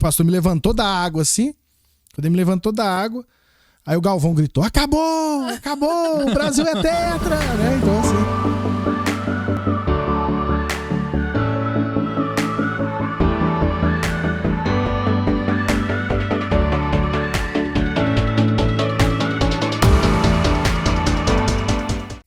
pastor me levantou da água, assim. Quando ele me levantou da água, aí o Galvão gritou, acabou, o Brasil é tetra, né? Então, assim...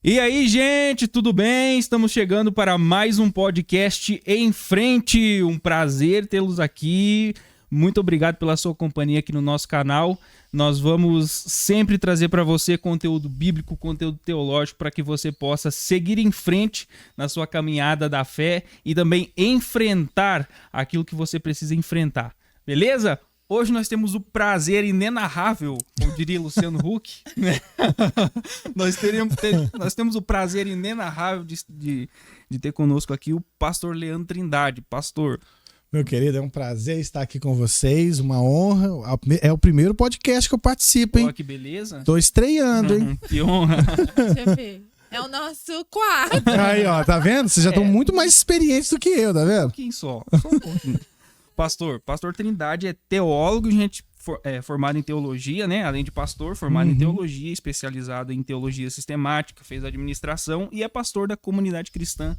E aí, gente, tudo bem? Estamos chegando para mais um podcast Em Frente. Um prazer tê-los aqui. Muito obrigado pela sua companhia aqui no nosso canal. Nós vamos sempre trazer para você conteúdo bíblico, conteúdo teológico, para que você possa seguir em frente na sua caminhada da fé e também enfrentar aquilo que você precisa enfrentar. Beleza? Hoje nós temos o prazer inenarrável, como diria Luciano Huck, né? Nós temos o prazer inenarrável de ter conosco aqui o pastor Leandro Trindade. Pastor. Meu querido, é um prazer estar aqui com vocês, uma honra. É o primeiro podcast que eu participo, hein? Ó, que beleza. Tô estreando, hein? Que honra. Deixa eu ver. É o nosso quarto. Aí, ó, tá vendo? Vocês já estão muito mais experientes do que eu, tá vendo? Um pouquinho só um pouquinho. Pastor Trindade é teólogo, gente formado em teologia, né? Além de pastor, formado em teologia, especializado em teologia sistemática, fez administração e é pastor da comunidade cristã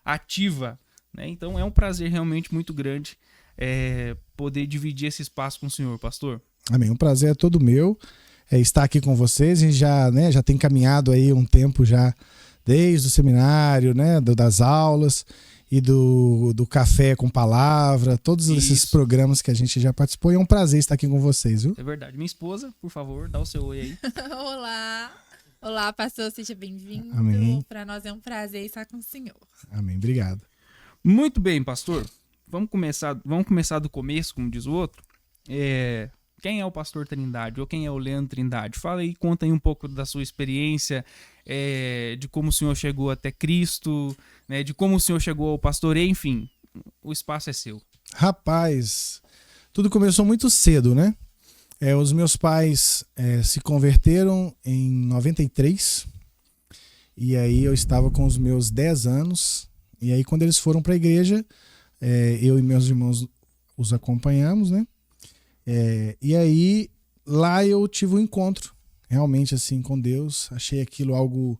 ativa, né? Então é um prazer realmente muito grande poder dividir esse espaço com o senhor, pastor. Amém. O prazer é todo meu estar aqui com vocês. A gente já tem caminhado aí um tempo já desde o seminário, né? Das aulas e do Café com Palavra, todos esses programas que a gente já participou. E é um prazer estar aqui com vocês, viu? É verdade. Minha esposa, por favor, dá o seu oi aí. Olá, pastor, seja bem-vindo. Amém. Para nós é um prazer estar com o senhor. Amém, obrigado. Muito bem, pastor. Vamos começar do começo, como diz o outro. Quem é o pastor Trindade ou quem é o Leandro Trindade? Fala aí, conta aí um pouco da sua experiência, de como o senhor chegou até Cristo, né, de como o senhor chegou ao pastoreio, enfim, o espaço é seu. Rapaz, tudo começou muito cedo, né? Os meus pais se converteram em 93 e aí eu estava com os meus 10 anos e aí quando eles foram para a igreja, eu e meus irmãos os acompanhamos, né? E aí lá eu tive um encontro realmente assim com Deus, achei aquilo algo...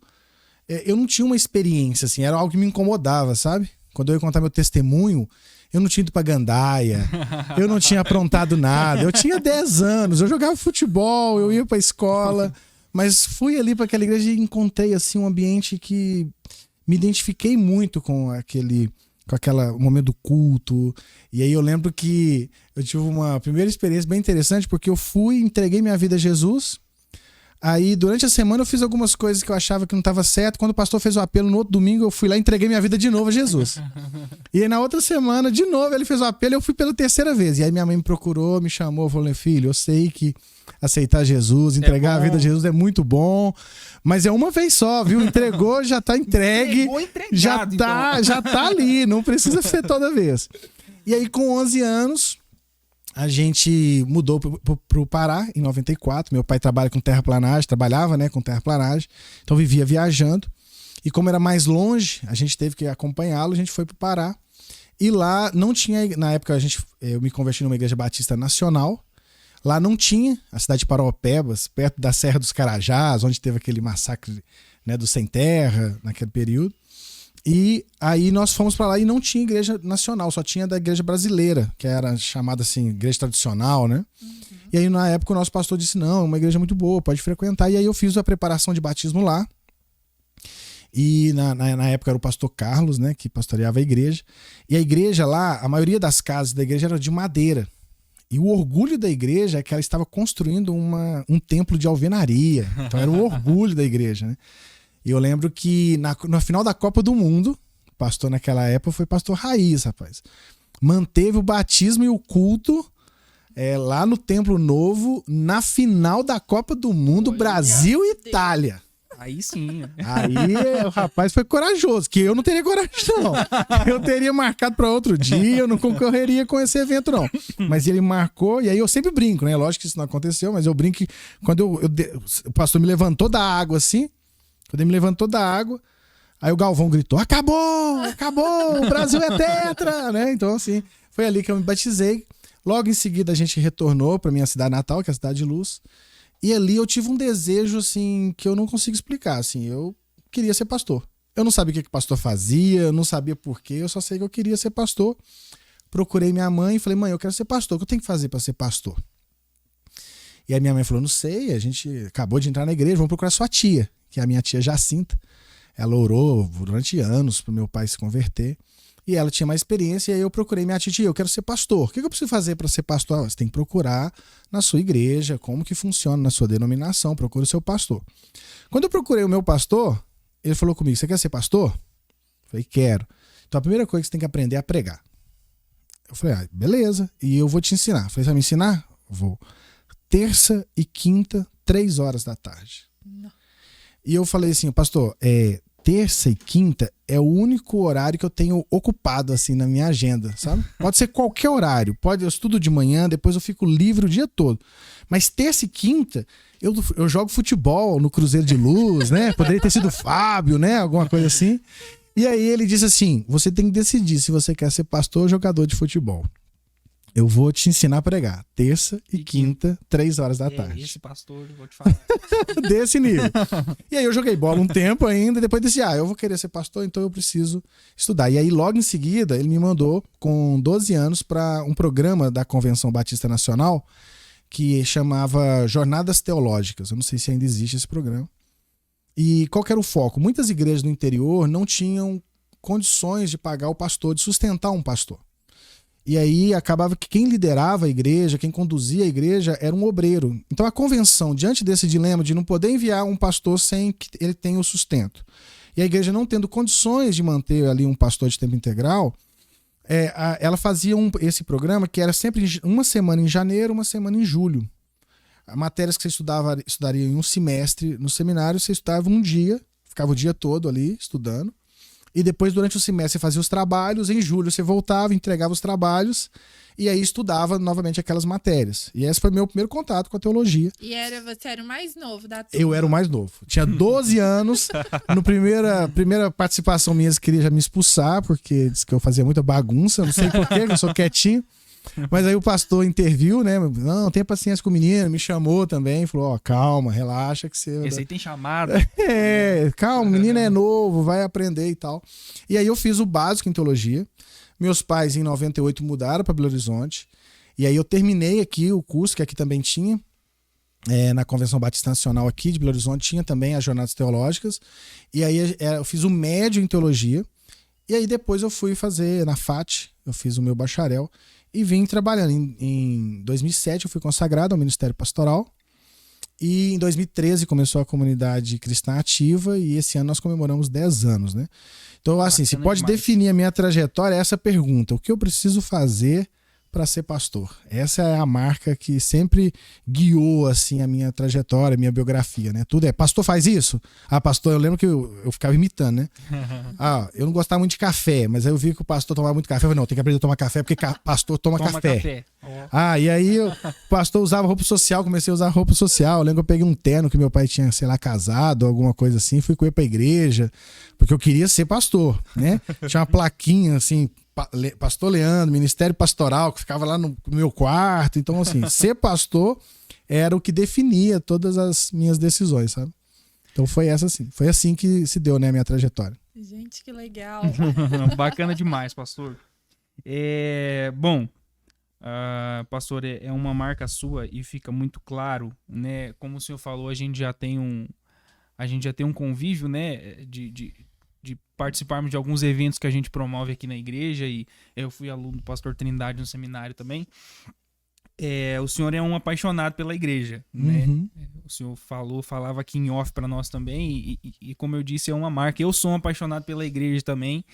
eu não tinha uma experiência assim, era algo que me incomodava, sabe? Quando eu ia contar meu testemunho, eu não tinha ido pra gandaia, eu não tinha aprontado nada, eu tinha 10 anos, eu jogava futebol, eu ia pra escola, mas fui ali pra aquela igreja e encontrei assim um ambiente que me identifiquei muito com aquele momento do culto. E aí eu lembro que eu tive uma primeira experiência bem interessante, porque eu entreguei minha vida a Jesus. Aí durante a semana eu fiz algumas coisas que eu achava que não estava certo. Quando o pastor fez o apelo no outro domingo, eu fui lá e entreguei minha vida de novo a Jesus. E aí na outra semana, de novo, ele fez o apelo e eu fui pela terceira vez. E aí minha mãe me procurou, me chamou, falou: filho, eu sei que aceitar Jesus, entregar a vida a Jesus é muito bom, mas é uma vez só, viu? Entregou, já tá entregue, já tá ali, não precisa ser toda vez. E aí com 11 anos, a gente mudou pro Pará, em 94. Meu pai trabalhava com terraplanagem, então vivia viajando. E como era mais longe, a gente teve que acompanhá-lo, a gente foi pro Pará. E lá não tinha, na época eu me converti numa igreja batista nacional. Lá não tinha, a cidade de Paraopebas, perto da Serra dos Carajás, onde teve aquele massacre, né, do Sem Terra, naquele período. E aí nós fomos para lá e não tinha igreja nacional, só tinha da igreja brasileira, que era chamada assim, igreja tradicional, né? E aí na época o nosso pastor disse: não, é uma igreja muito boa, pode frequentar. E aí eu fiz a preparação de batismo lá. E na época era o pastor Carlos, né, que pastoreava a igreja. E a igreja lá, a maioria das casas da igreja era de madeira. E o orgulho da igreja é que ela estava construindo um templo de alvenaria. Então era o orgulho da igreja, né? E eu lembro que no final da Copa do Mundo, o pastor naquela época foi pastor Raiz, rapaz. Manteve o batismo e o culto lá no Templo Novo, na final da Copa do Mundo, Brasil e Itália. Aí sim. Aí o rapaz foi corajoso, que eu não teria coragem, não. Eu teria marcado para outro dia, eu não concorreria com esse evento, não. Mas ele marcou, e aí eu sempre brinco, né? Lógico que isso não aconteceu, mas eu brinco que quando o pastor me levantou da água, assim, quando ele me levantou da água, aí o Galvão gritou: acabou, o Brasil é tetra, né? Então, assim, foi ali que eu me batizei. Logo em seguida a gente retornou para minha cidade natal, que é a Cidade de Luz. E ali eu tive um desejo, assim, que eu não consigo explicar, assim. Eu queria ser pastor. Eu não sabia o que pastor fazia, eu não sabia por quê, eu só sei que eu queria ser pastor. Procurei minha mãe e falei, mãe, eu quero ser pastor, o que eu tenho que fazer para ser pastor? E aí minha mãe falou, não sei, a gente acabou de entrar na igreja, vamos procurar sua tia, que é a minha tia Jacinta. Ela orou durante anos para meu pai se converter. E ela tinha mais experiência, e aí eu procurei minha tia, eu quero ser pastor. O que eu preciso fazer para ser pastor? Você tem que procurar na sua igreja, como que funciona na sua denominação, procura o seu pastor. Quando eu procurei o meu pastor, ele falou comigo, você quer ser pastor? Eu falei, quero. Então a primeira coisa que você tem que aprender é a pregar. Eu falei, beleza, e eu vou te ensinar. Eu falei, você vai me ensinar? Vou. Terça e quinta, 3 horas da tarde. Não. E eu falei assim, pastor, terça e quinta é o único horário que eu tenho ocupado assim na minha agenda, sabe? Pode ser qualquer horário, eu estudo de manhã, depois eu fico livre o dia todo. Mas terça e quinta eu jogo futebol no Cruzeiro de Luz, né? Poderia ter sido Fábio, né? Alguma coisa assim. E aí ele disse assim, você tem que decidir se você quer ser pastor ou jogador de futebol. Eu vou te ensinar a pregar. Terça e quinta, 3 horas da tarde. Esse pastor, vou te falar. Desse nível. E aí eu joguei bola um tempo ainda, depois disse, eu vou querer ser pastor, então eu preciso estudar. E aí logo em seguida ele me mandou, com 12 anos, para um programa da Convenção Batista Nacional que chamava Jornadas Teológicas. Eu não sei se ainda existe esse programa. E qual que era o foco? Muitas igrejas do interior não tinham condições de pagar o pastor, de sustentar um pastor. E aí acabava que quem liderava a igreja, quem conduzia a igreja, era um obreiro. Então a convenção, diante desse dilema de não poder enviar um pastor sem que ele tenha o sustento, e a igreja não tendo condições de manter ali um pastor de tempo integral, ela fazia esse programa que era sempre uma semana em janeiro, uma semana em julho. Matérias que você estudaria em um semestre no seminário, você estudava um dia, ficava o dia todo ali estudando. E depois, durante o semestre, você fazia os trabalhos. Em julho, você voltava, entregava os trabalhos. E aí, estudava novamente aquelas matérias. E esse foi meu primeiro contato com a teologia. E você era o mais novo da turma? Eu era o mais novo. Tinha 12 anos. No primeira participação minha, eles queriam já me expulsar, porque disse que eu fazia muita bagunça. Não sei porquê, eu sou quietinho. Mas aí o pastor interviu, né? Não, tenha paciência com o menino. Me chamou também. Falou, calma, relaxa que você... Esse aí tem chamada. Calma, o menino é novo, vai aprender e tal. E aí eu fiz o básico em teologia. Meus pais, em 98, mudaram para Belo Horizonte. E aí eu terminei aqui o curso, que aqui também tinha. Na Convenção Batista Nacional aqui de Belo Horizonte tinha também as Jornadas Teológicas. E aí eu fiz o médio em teologia. E aí depois eu fui fazer na FAT, eu fiz o meu bacharel. E vim trabalhando. Em 2007 eu fui consagrado ao Ministério Pastoral. E em 2013 começou a comunidade cristã ativa. E esse ano nós comemoramos 10 anos, né? Então, assim, se pode definir a minha trajetória, é essa pergunta. O que eu preciso fazer para ser pastor? Essa é a marca que sempre guiou assim a minha trajetória, a minha biografia, né? Tudo pastor faz isso? Pastor, eu lembro que eu ficava imitando, né? Eu não gostava muito de café, mas aí eu vi que o pastor tomava muito café. Eu falei, não, tem que aprender a tomar café porque pastor toma café. E aí o pastor usava roupa social, comecei a usar roupa social. Eu lembro que eu peguei um terno que meu pai tinha, sei lá, casado, alguma coisa assim, fui com ele pra igreja, porque eu queria ser pastor, né? Tinha uma plaquinha assim, Pastor Leandro, Ministério Pastoral, que ficava lá no meu quarto. Então, assim, ser pastor era o que definia todas as minhas decisões, sabe? Então foi assim que se deu, né, a minha trajetória. Gente, que legal. Bacana demais, pastor. Pastor, é uma marca sua e fica muito claro, né? Como o senhor falou, a gente já tem um convívio, né, de participarmos de alguns eventos que a gente promove aqui na igreja, e eu fui aluno do pastor Trindade no seminário também. O senhor é um apaixonado pela igreja, né? O senhor falava aqui em off para nós também, e como eu disse, é uma marca. Eu sou um apaixonado pela igreja também,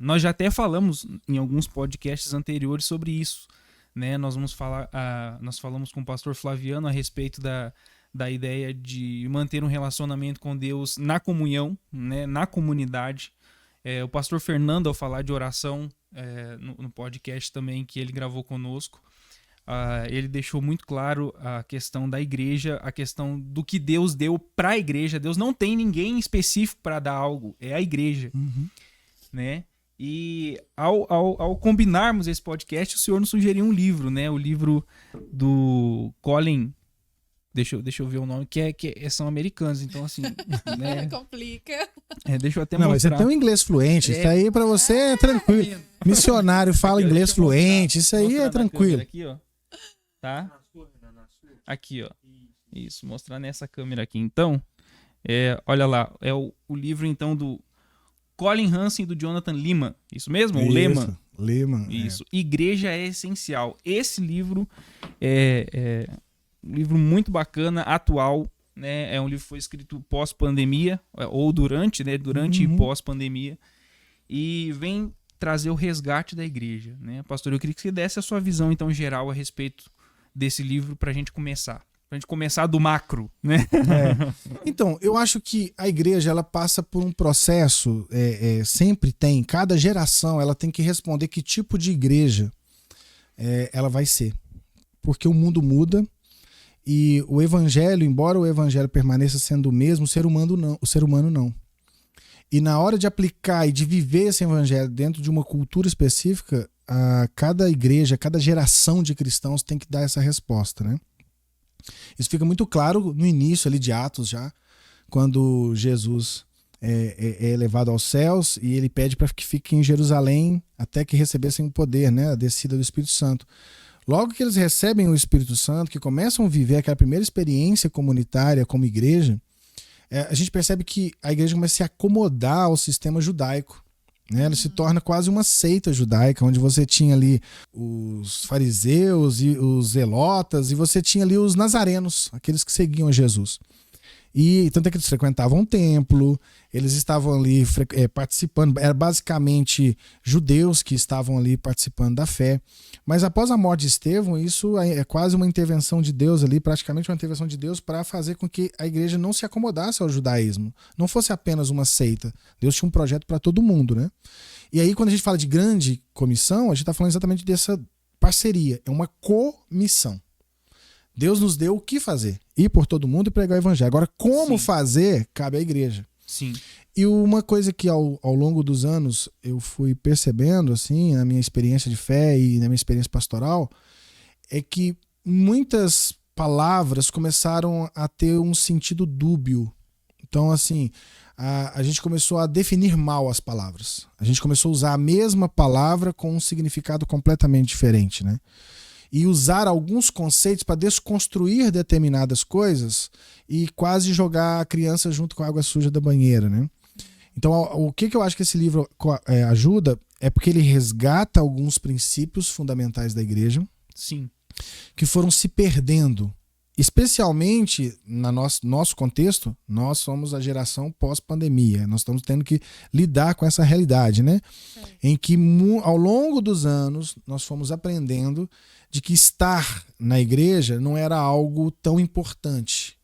nós já até falamos em alguns podcasts anteriores sobre isso, né? Nós falamos com o pastor Flaviano a respeito da ideia de manter um relacionamento com Deus na comunhão, né, na comunidade. O pastor Fernando, ao falar de oração no podcast também que ele gravou conosco, ele deixou muito claro a questão da igreja, a questão do que Deus deu para a igreja. Deus não tem ninguém específico para dar algo, é a igreja, né? E ao combinarmos esse podcast, o senhor nos sugeriu um livro, né? O livro do Colin... Deixa eu ver o nome, são americanos, então assim, né? Complica. Deixa eu até Não, mas você mostrar. tem um inglês fluente, isso aí pra você é tranquilo. Missionário fala inglês Deixa eu mostrar- fluente, isso aí mostrar é na tranquilo. câmera Aqui, ó. Tá? Aqui, ó. Isso, mostrar nessa câmera aqui. Então, olha lá, é o livro então do Colin Hansen e do Jonathan Leeman. Isso mesmo? O Leeman. Leeman. Isso. Igreja é Essencial. Esse livro é um livro muito bacana, atual, né? É um livro que foi escrito pós-pandemia, ou durante, né? Durante e pós-pandemia. E vem trazer o resgate da igreja, né? Pastor, eu queria que você desse a sua visão, então, geral a respeito desse livro pra gente começar. Pra gente começar do macro, né? Então, eu acho que a igreja, ela passa por um processo, sempre tem, cada geração, ela tem que responder que tipo de igreja ela vai ser. Porque o mundo muda. E o evangelho, embora o evangelho permaneça sendo o mesmo, o ser humano não. E na hora de aplicar e de viver esse evangelho dentro de uma cultura específica, cada igreja, cada geração de cristãos tem que dar essa resposta, né? Isso fica muito claro no início ali de Atos já, quando Jesus é elevado aos céus e ele pede para que fique em Jerusalém até que recebessem o poder, né? A descida do Espírito Santo. Logo que eles recebem o Espírito Santo, que começam a viver aquela primeira experiência comunitária como igreja, a gente percebe que a igreja começa a se acomodar ao sistema judaico, né? Ela se torna quase uma seita judaica, onde você tinha ali os fariseus e os zelotas, e você tinha ali os nazarenos, aqueles que seguiam a Jesus. E tanto é que eles frequentavam o templo, eles estavam ali participando, era basicamente judeus que estavam ali participando da fé. Mas após a morte de Estevão, isso é quase uma intervenção de Deus ali, praticamente uma intervenção de Deus para fazer com que a igreja não se acomodasse ao judaísmo, não fosse apenas uma seita. Deus tinha um projeto para todo mundo, né? E aí quando a gente fala de grande comissão, a gente está falando exatamente dessa parceria, é uma comissão. Deus nos deu o que fazer, ir por todo mundo e pregar o evangelho. Agora, como fazer, cabe à igreja. Sim. E uma coisa que ao longo dos anos eu fui percebendo, assim, na minha experiência de fé e na minha experiência pastoral, é que muitas palavras começaram a ter um sentido dúbio. Então, assim, a gente começou a definir mal as palavras. A gente começou a usar a mesma palavra com um significado completamente diferente, né? E usar alguns conceitos para desconstruir determinadas coisas e quase jogar a criança junto com a água suja da banheira, né? Então, o que eu acho que esse livro ajuda é porque ele resgata alguns princípios fundamentais da igreja. Sim. Que foram se perdendo. Especialmente no nosso contexto, nós somos a geração pós-pandemia. Nós estamos tendo que lidar com essa realidade, né? Em que ao longo dos anos nós fomos aprendendo de que estar na igreja não era algo tão importante.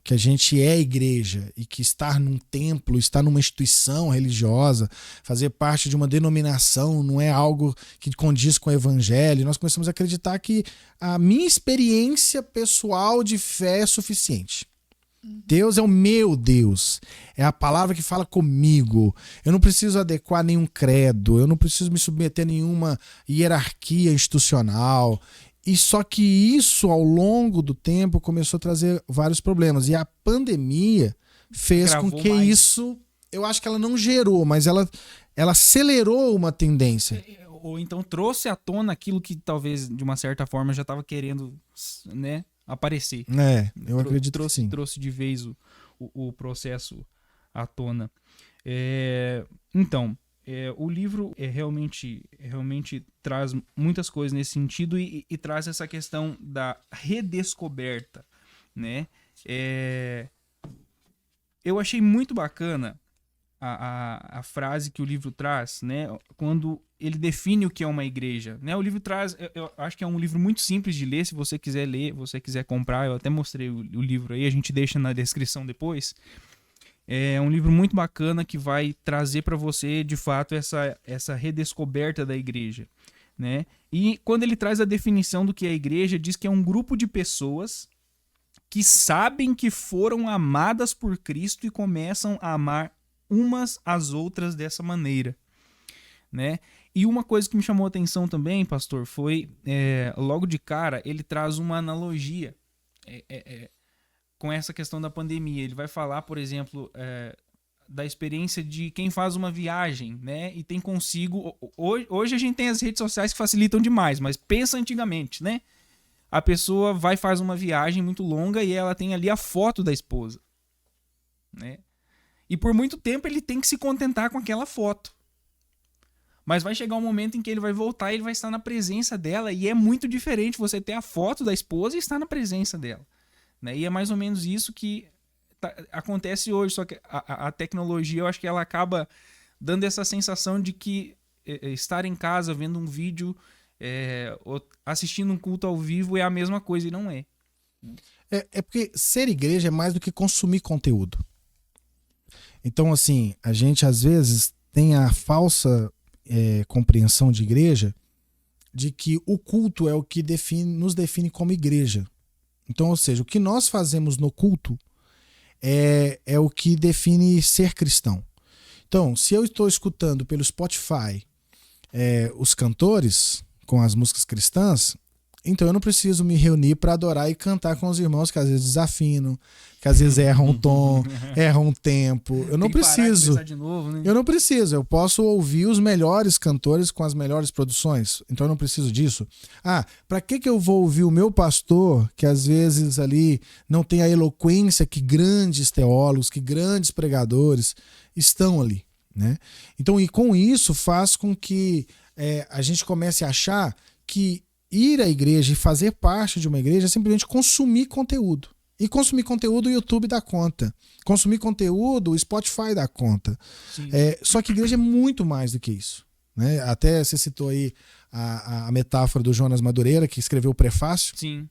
Que a gente é igreja e que estar num templo, estar numa instituição religiosa, fazer parte de uma denominação não é algo que condiz com o evangelho. Nós começamos a acreditar que a minha experiência pessoal de fé é suficiente. Deus é o meu Deus, é a palavra que fala comigo. Eu não preciso adequar nenhum credo, eu não preciso me submeter a nenhuma hierarquia institucional. E só que isso, ao longo do tempo, começou a trazer vários problemas. E a pandemia fez com que isso... Eu acho que ela não gerou, mas ela acelerou uma tendência. Ou então trouxe à tona aquilo que talvez, de uma certa forma, já estava querendo, né, aparecer. Eu acredito que sim. Trouxe de vez o processo à tona. Então... o livro realmente traz muitas coisas nesse sentido e traz essa questão da redescoberta, né? Eu achei muito bacana a frase que o livro traz, né? Quando ele define o que é uma igreja, né? O livro traz, eu acho que é um livro muito simples de ler, se você quiser ler, você quiser comprar, eu até mostrei o livro aí, a gente deixa na descrição depois. É um livro muito bacana que vai trazer para você, de fato, essa redescoberta da igreja, né? E quando ele traz a definição do que é a igreja, diz que é um grupo de pessoas que sabem que foram amadas por Cristo e começam a amar umas às outras dessa maneira, né? E uma coisa que me chamou a atenção também, pastor, foi, logo de cara, ele traz uma analogia com essa questão da pandemia. Ele vai falar, por exemplo, da experiência de quem faz uma viagem, né? E tem consigo... Hoje a gente tem as redes sociais que facilitam demais, mas pensa antigamente, né? A pessoa faz uma viagem muito longa e ela tem ali a foto da esposa, né? E por muito tempo ele tem que se contentar com aquela foto. Mas vai chegar um momento em que ele vai voltar e ele vai estar na presença dela. E é muito diferente você ter a foto da esposa e estar na presença dela, né? E é mais ou menos isso que acontece hoje. Só que a tecnologia, eu acho que ela acaba dando essa sensação de que estar em casa vendo um vídeo, ou assistindo um culto ao vivo é a mesma coisa, e não é. É porque ser igreja é mais do que consumir conteúdo. Então, assim, a gente às vezes tem a falsa compreensão de igreja de que o culto é o que nos define como igreja. Então, ou seja, o que nós fazemos no culto é o que define ser cristão. Então, se eu estou escutando pelo Spotify os cantores com as músicas cristãs, então eu não preciso me reunir para adorar e cantar com os irmãos que às vezes desafinam, que às vezes erram um tom, erram um tempo. Eu não preciso. De novo, né? Eu não preciso. Eu posso ouvir os melhores cantores com as melhores produções. Então eu não preciso disso. Para que eu vou ouvir o meu pastor, que às vezes ali não tem a eloquência que grandes teólogos, que grandes pregadores estão ali, né? Então, e com isso faz com que a gente comece a achar que ir à igreja e fazer parte de uma igreja é simplesmente consumir conteúdo. E consumir conteúdo o YouTube dá conta. Consumir conteúdo o Spotify dá conta. Só que igreja é muito mais do que isso, né? Até você citou aí a metáfora do Jonas Madureira, que escreveu o prefácio. Sim.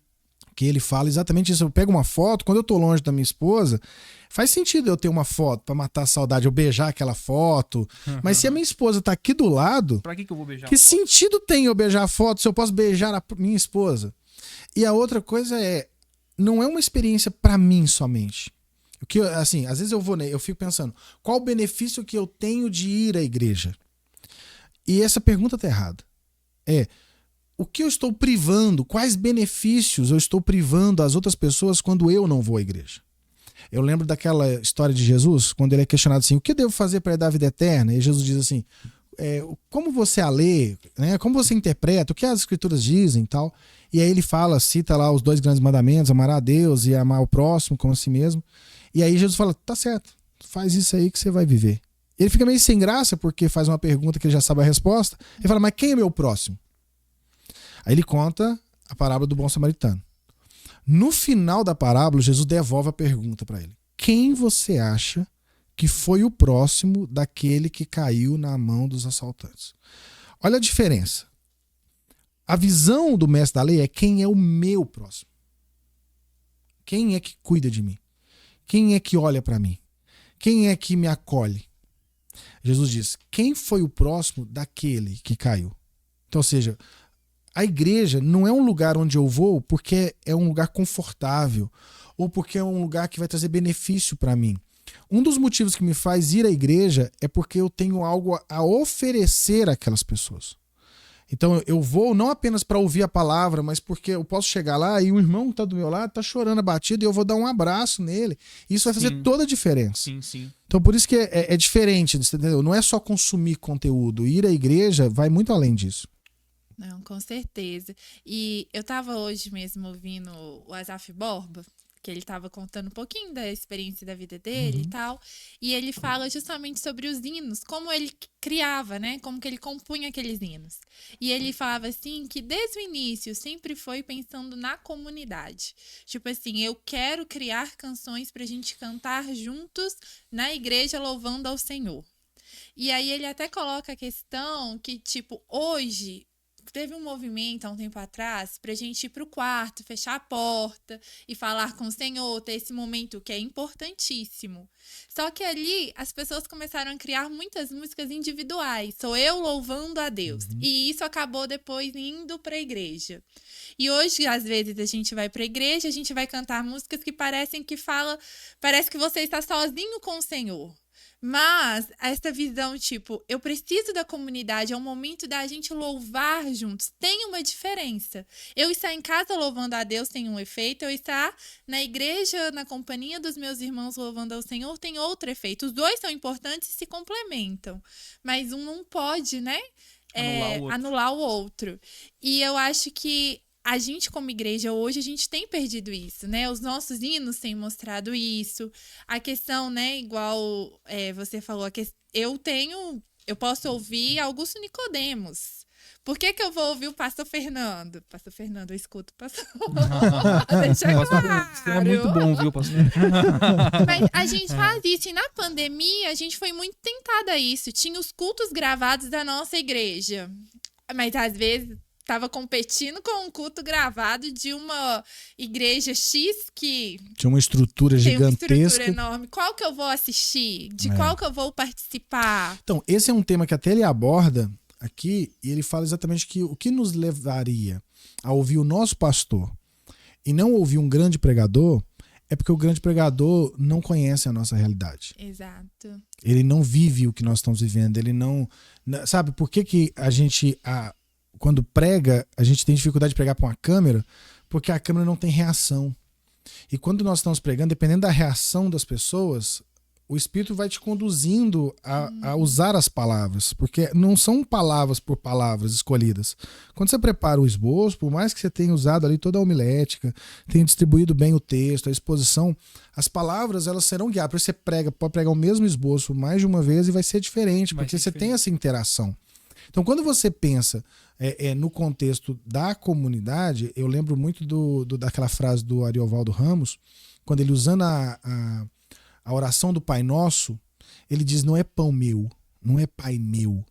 Que ele fala exatamente isso. Eu pego uma foto, quando eu tô longe da minha esposa, faz sentido eu ter uma foto pra matar a saudade, eu beijar aquela foto. Mas se a minha esposa tá aqui do lado, pra que eu vou beijar? Que sentido tem eu beijar a foto se eu posso beijar a minha esposa? E a outra coisa não é uma experiência pra mim somente. O que, assim, às vezes eu fico pensando, qual o benefício que eu tenho de ir à igreja? E essa pergunta tá errada. O que eu estou privando, quais benefícios eu estou privando as outras pessoas quando eu não vou à igreja? Eu lembro daquela história de Jesus, quando ele é questionado assim, o que eu devo fazer para herdar a vida eterna? E Jesus diz assim, como você a lê, né? Como você interpreta, o que as escrituras dizem e tal. E aí ele cita lá os 2 grandes mandamentos, amar a Deus e amar o próximo como a si mesmo. E aí Jesus fala, tá certo, faz isso aí que você vai viver. Ele fica meio sem graça porque faz uma pergunta que ele já sabe a resposta. Ele fala, mas quem é meu próximo? Aí ele conta a parábola do bom samaritano. No final da parábola, Jesus devolve a pergunta para ele. Quem você acha que foi o próximo daquele que caiu na mão dos assaltantes? Olha a diferença. A visão do mestre da lei é quem é o meu próximo. Quem é que cuida de mim? Quem é que olha para mim? Quem é que me acolhe? Jesus diz, quem foi o próximo daquele que caiu? Então, ou seja, a igreja não é um lugar onde eu vou porque é um lugar confortável ou porque é um lugar que vai trazer benefício para mim. Um dos motivos que me faz ir à igreja é porque eu tenho algo a oferecer àquelas pessoas. Então eu vou não apenas para ouvir a palavra, mas porque eu posso chegar lá e o irmão que está do meu lado está chorando abatido e eu vou dar um abraço nele. Isso vai fazer toda a diferença. Sim. Então por isso que é diferente, entendeu? Não é só consumir conteúdo. Ir à igreja vai muito além disso. Não, com certeza. E eu tava hoje mesmo ouvindo o Asaf Borba, que ele tava contando um pouquinho da experiência da vida dele e tal, e ele fala justamente sobre os hinos, como ele criava, né? Como que ele compunha aqueles hinos. E ele falava assim, que desde o início sempre foi pensando na comunidade. Tipo assim, eu quero criar canções pra gente cantar juntos na igreja louvando ao Senhor. E aí ele até coloca a questão que, tipo, hoje teve um movimento há um tempo atrás pra gente ir pro quarto, fechar a porta e falar com o Senhor, ter esse momento que é importantíssimo. Só que ali as pessoas começaram a criar muitas músicas individuais, sou eu louvando a Deus. E isso acabou depois indo pra igreja. E hoje, às vezes, a gente vai pra igreja, a gente vai cantar músicas que parece que você está sozinho com o Senhor. Mas essa visão, tipo, eu preciso da comunidade, é um momento da gente louvar juntos. Tem uma diferença. Eu estar em casa louvando a Deus tem um efeito, eu estar na igreja, na companhia dos meus irmãos louvando ao Senhor tem outro efeito. Os dois são importantes e se complementam. Mas um não pode, né? Anular o outro. E eu acho que a gente, como igreja, hoje, a gente tem perdido isso, né? Os nossos hinos têm mostrado isso. A questão, né, igual você falou, eu posso ouvir Augusto Nicodemos. Por que eu vou ouvir o Pastor Fernando? Pastor Fernando, eu escuto o Pastor. Deixa claro. É muito bom, viu, Pastor? Mas a gente faz isso. E na pandemia, a gente foi muito tentada a isso. Tinha os cultos gravados da nossa igreja. Mas, às vezes, estava competindo com um culto gravado de uma igreja X que tinha uma estrutura gigantesca. Tem uma estrutura enorme. Qual que eu vou assistir? De qual que eu vou participar? Então, esse é um tema que até ele aborda aqui, e ele fala exatamente que o que nos levaria a ouvir o nosso pastor e não ouvir um grande pregador é porque o grande pregador não conhece a nossa realidade. Exato. Ele não vive o que nós estamos vivendo. Ele não... Sabe por que a gente... Quando prega, a gente tem dificuldade de pregar para uma câmera, porque a câmera não tem reação. E quando nós estamos pregando, dependendo da reação das pessoas, o Espírito vai te conduzindo a usar as palavras, porque não são palavras por palavras escolhidas. Quando você prepara o esboço, por mais que você tenha usado ali toda a homilética, tenha distribuído bem o texto, a exposição, as palavras elas serão guiadas. Por isso você pode pregar o mesmo esboço mais de uma vez e vai ser diferente, porque você tem essa interação. Então, quando você pensa no contexto da comunidade, eu lembro muito daquela frase do Ariovaldo Ramos, quando ele usando a oração do Pai Nosso, ele diz, não é pão meu, não é Pai meu,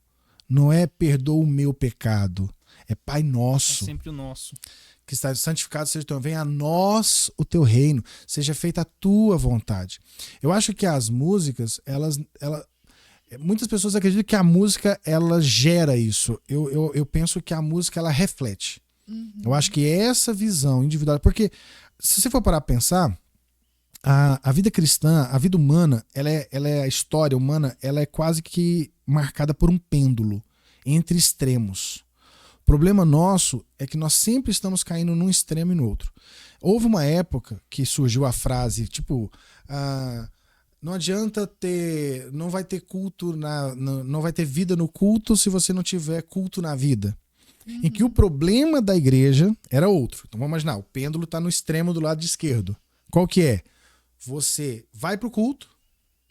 não é perdoa o meu pecado, é Pai Nosso. É sempre o nosso. Que está santificado seja o teu nome, venha a nós o teu reino, seja feita a tua vontade. Eu acho que as músicas, muitas pessoas acreditam que a música ela gera isso. Eu penso que a música ela reflete. Eu acho que essa visão individual, porque se você for parar para pensar, a vida cristã, a vida humana, a história humana, ela é quase que marcada por um pêndulo entre extremos. O problema nosso é que nós sempre estamos caindo num extremo e no outro. Houve uma época que surgiu a frase, tipo, não adianta não vai ter culto, não vai ter vida no culto se você não tiver culto na vida. Em que o problema da igreja era outro. Então vamos imaginar, o pêndulo está no extremo do lado esquerdo. Qual que é? Você vai pro culto,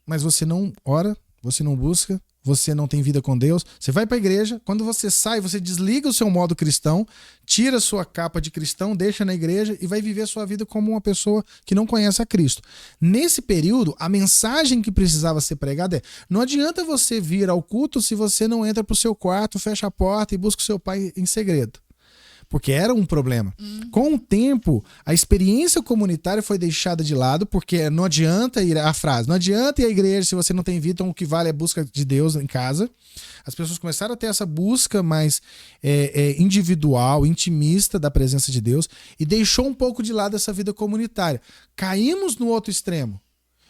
mas você não ora, você não busca, você não tem vida com Deus. Você vai para a igreja, quando você sai, você desliga o seu modo cristão, tira a sua capa de cristão, deixa na igreja e vai viver a sua vida como uma pessoa que não conhece a Cristo. Nesse período, a mensagem que precisava ser pregada é: não adianta você vir ao culto se você não entra pro seu quarto, fecha a porta e busca o seu pai em segredo. Porque era um problema. Com o tempo, a experiência comunitária foi deixada de lado, porque não adianta ir à frase, não adianta ir à igreja se você não tem vida, então o que vale é a busca de Deus em casa. As pessoas começaram a ter essa busca mais individual, intimista da presença de Deus e deixou um pouco de lado essa vida comunitária. Caímos no outro extremo,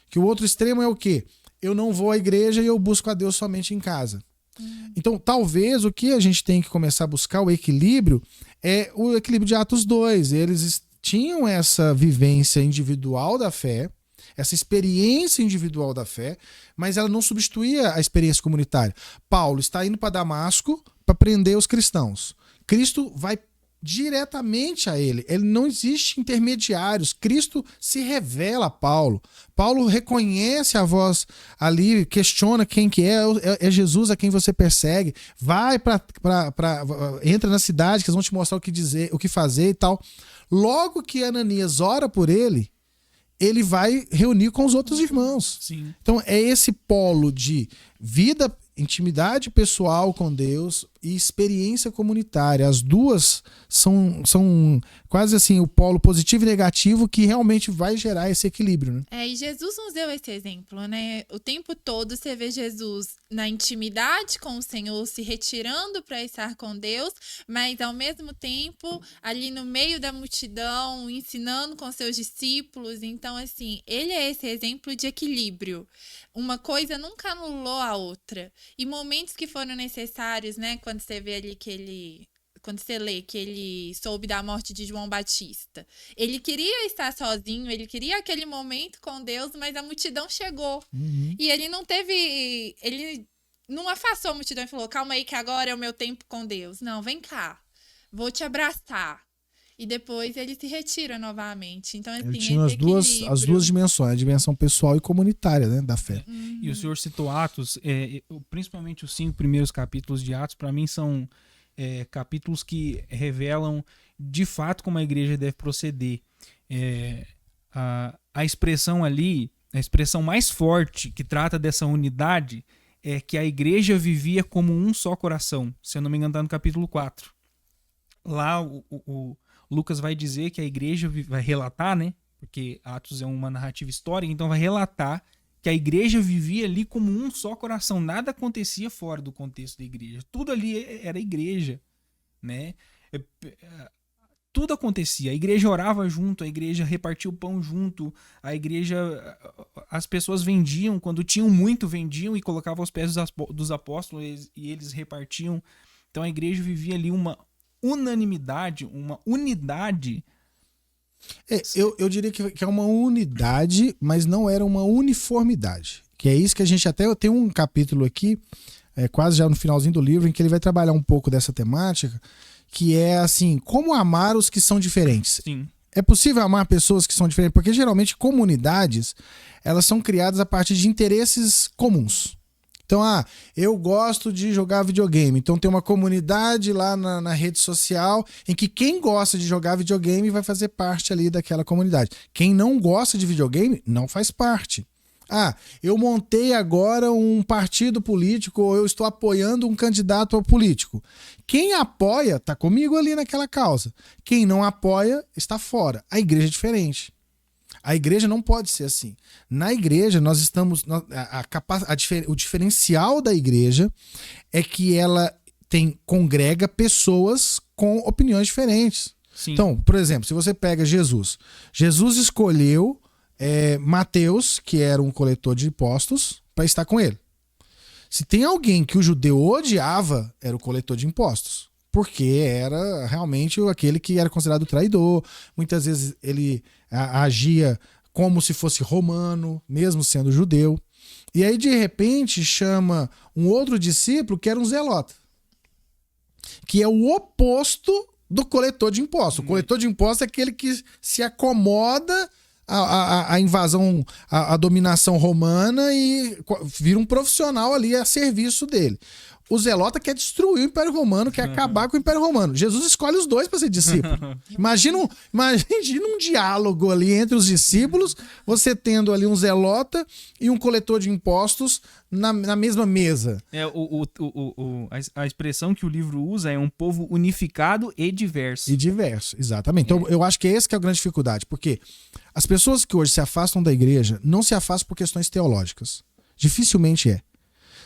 que o outro extremo é o quê? Eu não vou à igreja e eu busco a Deus somente em casa. Então, talvez o que a gente tem que começar a buscar, o equilíbrio, é o equilíbrio de Atos 2. Eles tinham essa vivência individual da fé, essa experiência individual da fé, mas ela não substituía a experiência comunitária. Paulo está indo para Damasco para prender os cristãos. Cristo vai diretamente a ele. Ele não existe intermediários. Cristo se revela a Paulo. Paulo reconhece a voz ali, questiona quem que é Jesus a quem você persegue. Vai entra na cidade que eles vão te mostrar o que dizer, o que fazer e tal. Logo que Ananias ora por ele, ele vai reunir com os outros irmãos. Sim. Então é esse polo de vida, intimidade pessoal com Deus, e experiência comunitária. As duas são quase assim o polo positivo e negativo que realmente vai gerar esse equilíbrio, né? E Jesus nos deu esse exemplo, né? O tempo todo você vê Jesus na intimidade com o Senhor, se retirando para estar com Deus, mas ao mesmo tempo ali no meio da multidão, ensinando com seus discípulos. Então, assim, ele é esse exemplo de equilíbrio. Uma coisa nunca anulou a outra. E momentos que foram necessários, né? Quando você vê ali quando você lê que ele soube da morte de João Batista. Ele queria estar sozinho, ele queria aquele momento com Deus, mas a multidão chegou. Uhum. E ele não afastou a multidão e falou, calma aí que agora é o meu tempo com Deus. Não, vem cá, vou te abraçar. E depois ele se retira novamente. Então, assim, ele tinha as duas dimensões, a dimensão pessoal e comunitária, né, da fé. Uhum. E o senhor citou Atos, principalmente os 5 primeiros capítulos de Atos, para mim são capítulos que revelam de fato como a igreja deve proceder. A expressão ali, a expressão mais forte que trata dessa unidade é que a igreja vivia como um só coração. Se eu não me engano, está no capítulo 4. Lá o Lucas vai dizer que a igreja vai relatar, né? Porque Atos é uma narrativa histórica, então vai relatar que a igreja vivia ali como um só coração. Nada acontecia fora do contexto da igreja. Tudo ali era igreja, né? Tudo acontecia. A igreja orava junto, a igreja repartia o pão junto, a igreja... As pessoas vendiam, quando tinham muito, vendiam e colocavam aos pés dos apóstolos e eles repartiam. Então a igreja vivia ali uma unanimidade, uma unidade. Eu diria que é uma unidade, mas não era uma uniformidade. Que é isso que a gente até tem um capítulo aqui, quase já no finalzinho do livro, em que ele vai trabalhar um pouco dessa temática, que é assim, como amar os que são diferentes. Sim. É possível amar pessoas que são diferentes, porque geralmente comunidades, elas são criadas a partir de interesses comuns. Então, eu gosto de jogar videogame. Então tem uma comunidade lá na rede social em que quem gosta de jogar videogame vai fazer parte ali daquela comunidade. Quem não gosta de videogame não faz parte. Eu montei agora um partido político ou eu estou apoiando um candidato político. Quem apoia está comigo ali naquela causa. Quem não apoia está fora. A igreja é diferente. A igreja não pode ser assim. Na igreja, nós estamos. O diferencial da igreja é que ela congrega pessoas com opiniões diferentes. Sim. Então, por exemplo, se você pega Jesus escolheu Mateus, que era um coletor de impostos, para estar com ele. Se tem alguém que o judeu odiava, era o coletor de impostos. Porque era realmente aquele que era considerado traidor. Muitas vezes ele agia como se fosse romano, mesmo sendo judeu. E aí, de repente, chama um outro discípulo que era um zelota. Que é o oposto do coletor de impostos. O coletor de impostos é aquele que se acomoda à invasão, à dominação romana e vira um profissional ali a serviço dele. O zelota quer destruir o Império Romano, quer acabar com o Império Romano. Jesus escolhe os dois para ser discípulo. Imagina um diálogo ali entre os discípulos, você tendo ali um zelota e um coletor de impostos na mesma mesa. A expressão que o livro usa é um povo unificado e diverso. E diverso, exatamente. Então eu acho que essa que é a grande dificuldade, porque as pessoas que hoje se afastam da igreja não se afastam por questões teológicas. Dificilmente é.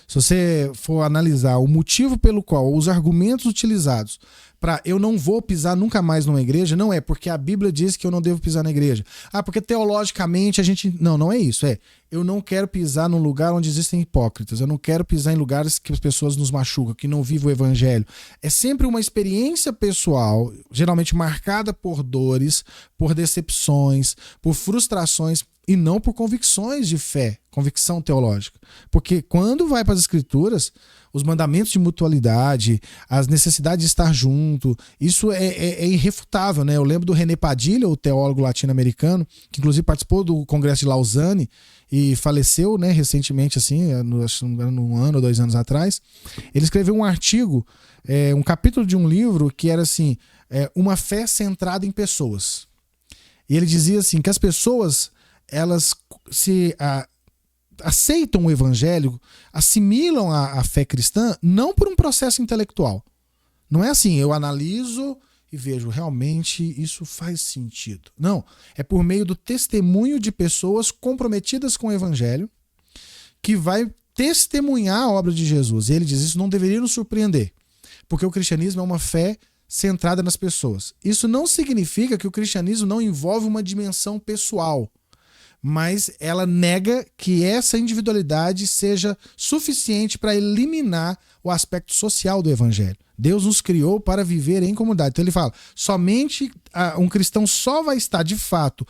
Se você for analisar o motivo pelo qual, os argumentos utilizados para eu não vou pisar nunca mais numa igreja, não é porque a Bíblia diz que eu não devo pisar na igreja. Porque teologicamente a gente... Não é isso. Eu não quero pisar num lugar onde existem hipócritas. Eu não quero pisar em lugares que as pessoas nos machucam, que não vivem o evangelho. É sempre uma experiência pessoal, geralmente marcada por dores, por decepções, por frustrações, e não por convicções de fé, convicção teológica. Porque quando vai para as escrituras, os mandamentos de mutualidade, as necessidades de estar junto, isso é irrefutável, né? Eu lembro do René Padilha, o teólogo latino-americano, que inclusive participou do Congresso de Lausanne e faleceu, né, recentemente, assim, um ano ou 2 anos atrás. Ele escreveu um artigo, um capítulo de um livro que era assim, uma fé centrada em pessoas. E ele dizia assim, que as pessoas, elas aceitam o evangelho, assimilam a fé cristã, não por um processo intelectual. Não é assim, eu analiso e vejo, realmente isso faz sentido. Não, é por meio do testemunho de pessoas comprometidas com o evangelho, que vai testemunhar a obra de Jesus. E ele diz, isso não deveria nos surpreender, porque o cristianismo é uma fé centrada nas pessoas. Isso não significa que o cristianismo não envolve uma dimensão pessoal, mas ela nega que essa individualidade seja suficiente para eliminar o aspecto social do evangelho. Deus nos criou para viver em comunidade. Então ele fala, somente um cristão só vai estar de fato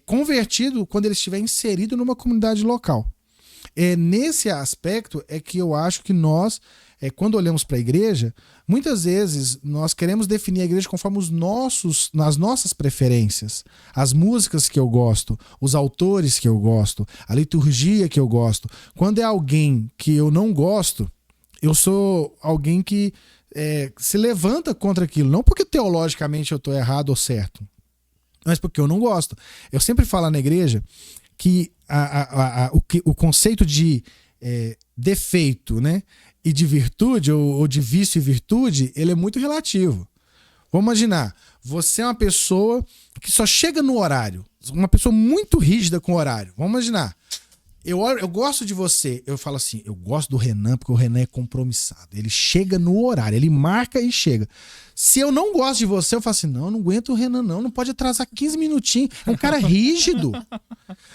convertido quando ele estiver inserido numa comunidade local. Nesse aspecto é que eu acho que nós, quando olhamos para a igreja, muitas vezes nós queremos definir a igreja conforme nas nossas preferências. As músicas que eu gosto, os autores que eu gosto, a liturgia que eu gosto. Quando é alguém que eu não gosto, eu sou alguém que se levanta contra aquilo. Não porque teologicamente eu estou errado ou certo, mas porque eu não gosto. Eu sempre falo na igreja que o conceito de defeito, né, e de virtude, ou de vício e virtude, ele é muito relativo. Vamos imaginar, você é uma pessoa que só chega no horário, uma pessoa muito rígida com o horário. Vamos imaginar, eu gosto de você, eu falo assim, eu gosto do Renan porque o Renan é compromissado. Ele chega no horário, ele marca e chega. Se eu não gosto de você, eu falo assim, não aguento o Renan não pode atrasar 15 minutinhos. É um cara rígido.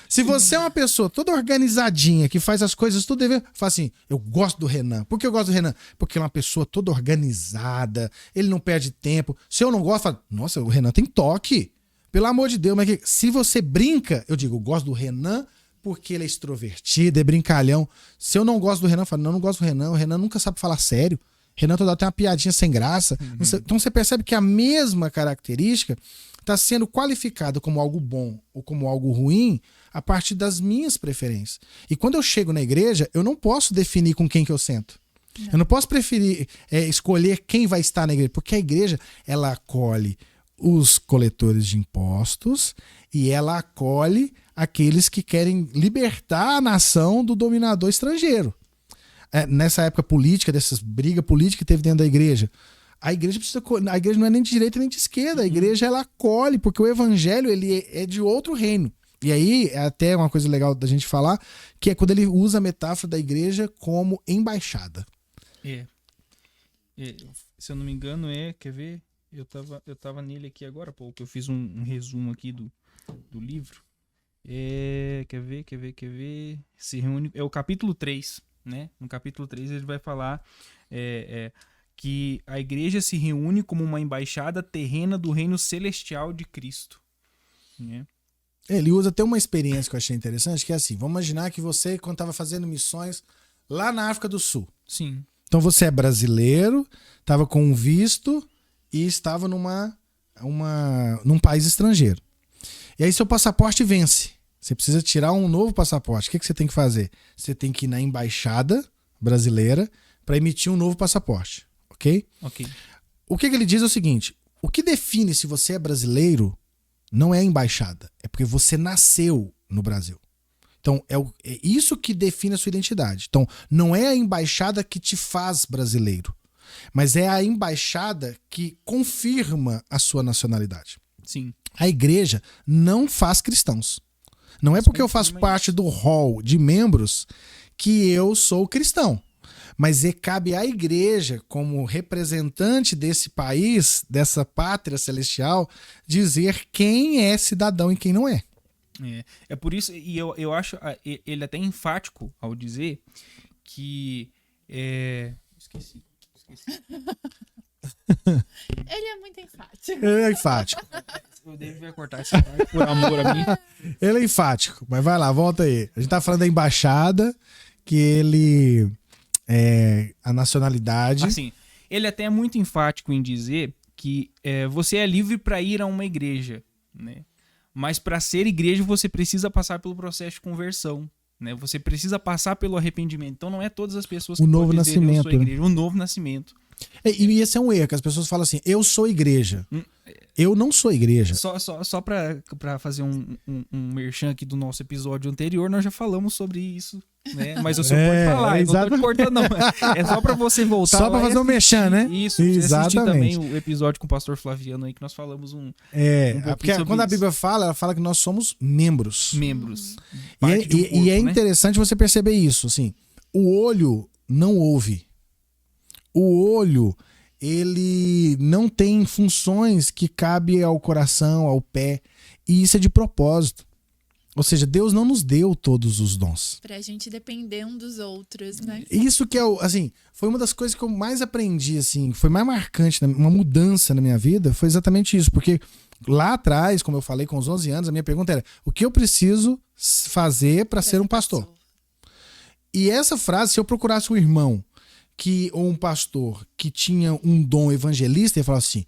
Se você é uma pessoa toda organizadinha, que faz as coisas tudo dever, fala assim, eu gosto do Renan. Por que eu gosto do Renan? Porque ele é uma pessoa toda organizada, ele não perde tempo. Se eu não gosto, eu falo, nossa, o Renan tem toque. Pelo amor de Deus, mas se você brinca, eu digo, eu gosto do Renan porque ele é extrovertido, é brincalhão. Se eu não gosto do Renan, eu falo, não gosto do Renan, o Renan nunca sabe falar sério. Renan toda hora tem uma piadinha sem graça. Então você percebe que a mesma característica está sendo qualificada como algo bom ou como algo ruim a partir das minhas preferências. E quando eu chego na igreja, eu não posso definir com quem que eu sento. Não. Eu não posso escolher quem vai estar na igreja, porque a igreja ela acolhe os coletores de impostos e ela acolhe aqueles que querem libertar a nação do dominador estrangeiro. Nessa época política, dessas brigas políticas que teve dentro da igreja, a igreja não é nem de direita nem de esquerda, a igreja ela acolhe, porque o evangelho ele é de outro reino. E aí, é até uma coisa legal da gente falar, que é quando ele usa a metáfora da igreja como embaixada. Se eu não me engano, quer ver? Eu tava nele aqui agora há pouco, eu fiz um resumo aqui do livro. Quer ver? Se reúne, é o capítulo 3, né? No capítulo 3 ele vai falar que a igreja se reúne como uma embaixada terrena do reino celestial de Cristo, né? Ele usa até uma experiência que eu achei interessante, que é assim, vamos imaginar que você, quando estava fazendo missões lá na África do Sul. Sim. Então você é brasileiro, estava com um visto e estava num país estrangeiro. E aí seu passaporte vence. Você precisa tirar um novo passaporte. O que você tem que fazer? Você tem que ir na embaixada brasileira para emitir um novo passaporte. Ok? Ok. O que ele diz é o seguinte, o que define se você é brasileiro não é a embaixada, é porque você nasceu no Brasil. Então, é isso que define a sua identidade. Então, não é a embaixada que te faz brasileiro, mas é a embaixada que confirma a sua nacionalidade. Sim. A igreja não faz cristãos. Não é porque eu faço parte do hall de membros que eu sou cristão. Mas cabe à igreja, como representante desse país, dessa pátria celestial, dizer quem é cidadão e quem não é. É por isso, e eu acho ele até enfático ao dizer que... Esqueci. Ele é muito enfático. Ele é enfático. Eu devia cortar essa parte por amor a mim. Ele é enfático, mas vai lá, volta aí. A gente tá falando da embaixada, que ele... a nacionalidade... Assim, ele até é muito enfático em dizer que você é livre para ir a uma igreja, né? Mas para ser igreja você precisa passar pelo processo de conversão, né? Você precisa passar pelo arrependimento. Então não é todas as pessoas que podem dizer eu sou igreja. O novo nascimento, E esse é um erro, que as pessoas falam assim, eu sou igreja. Eu não sou igreja. Só pra fazer um merchan aqui do nosso episódio anterior, nós já falamos sobre isso, né? Mas o senhor pode falar, eu não tô te cortando, não. É só pra você voltar só pra fazer um merchan, né? Isso, exatamente. Assistir também o episódio com o pastor Flaviano aí, que nós falamos porque quando a Bíblia fala, ela fala que nós somos membros. Membros. E é interessante você perceber isso, assim, o olho não ouve. O olho, ele não tem funções que cabem ao coração, ao pé, e isso é de propósito. Ou seja, Deus não nos deu todos os dons. Pra gente depender um dos outros, né? Isso que é, assim, foi uma das coisas que eu mais aprendi, assim, foi mais marcante, uma mudança na minha vida, foi exatamente isso, porque lá atrás, como eu falei, com os 11 anos, a minha pergunta era, o que eu preciso fazer para ser um pastor? E essa frase, se eu procurasse um irmão ou um pastor que tinha um dom evangelista, ele falava assim,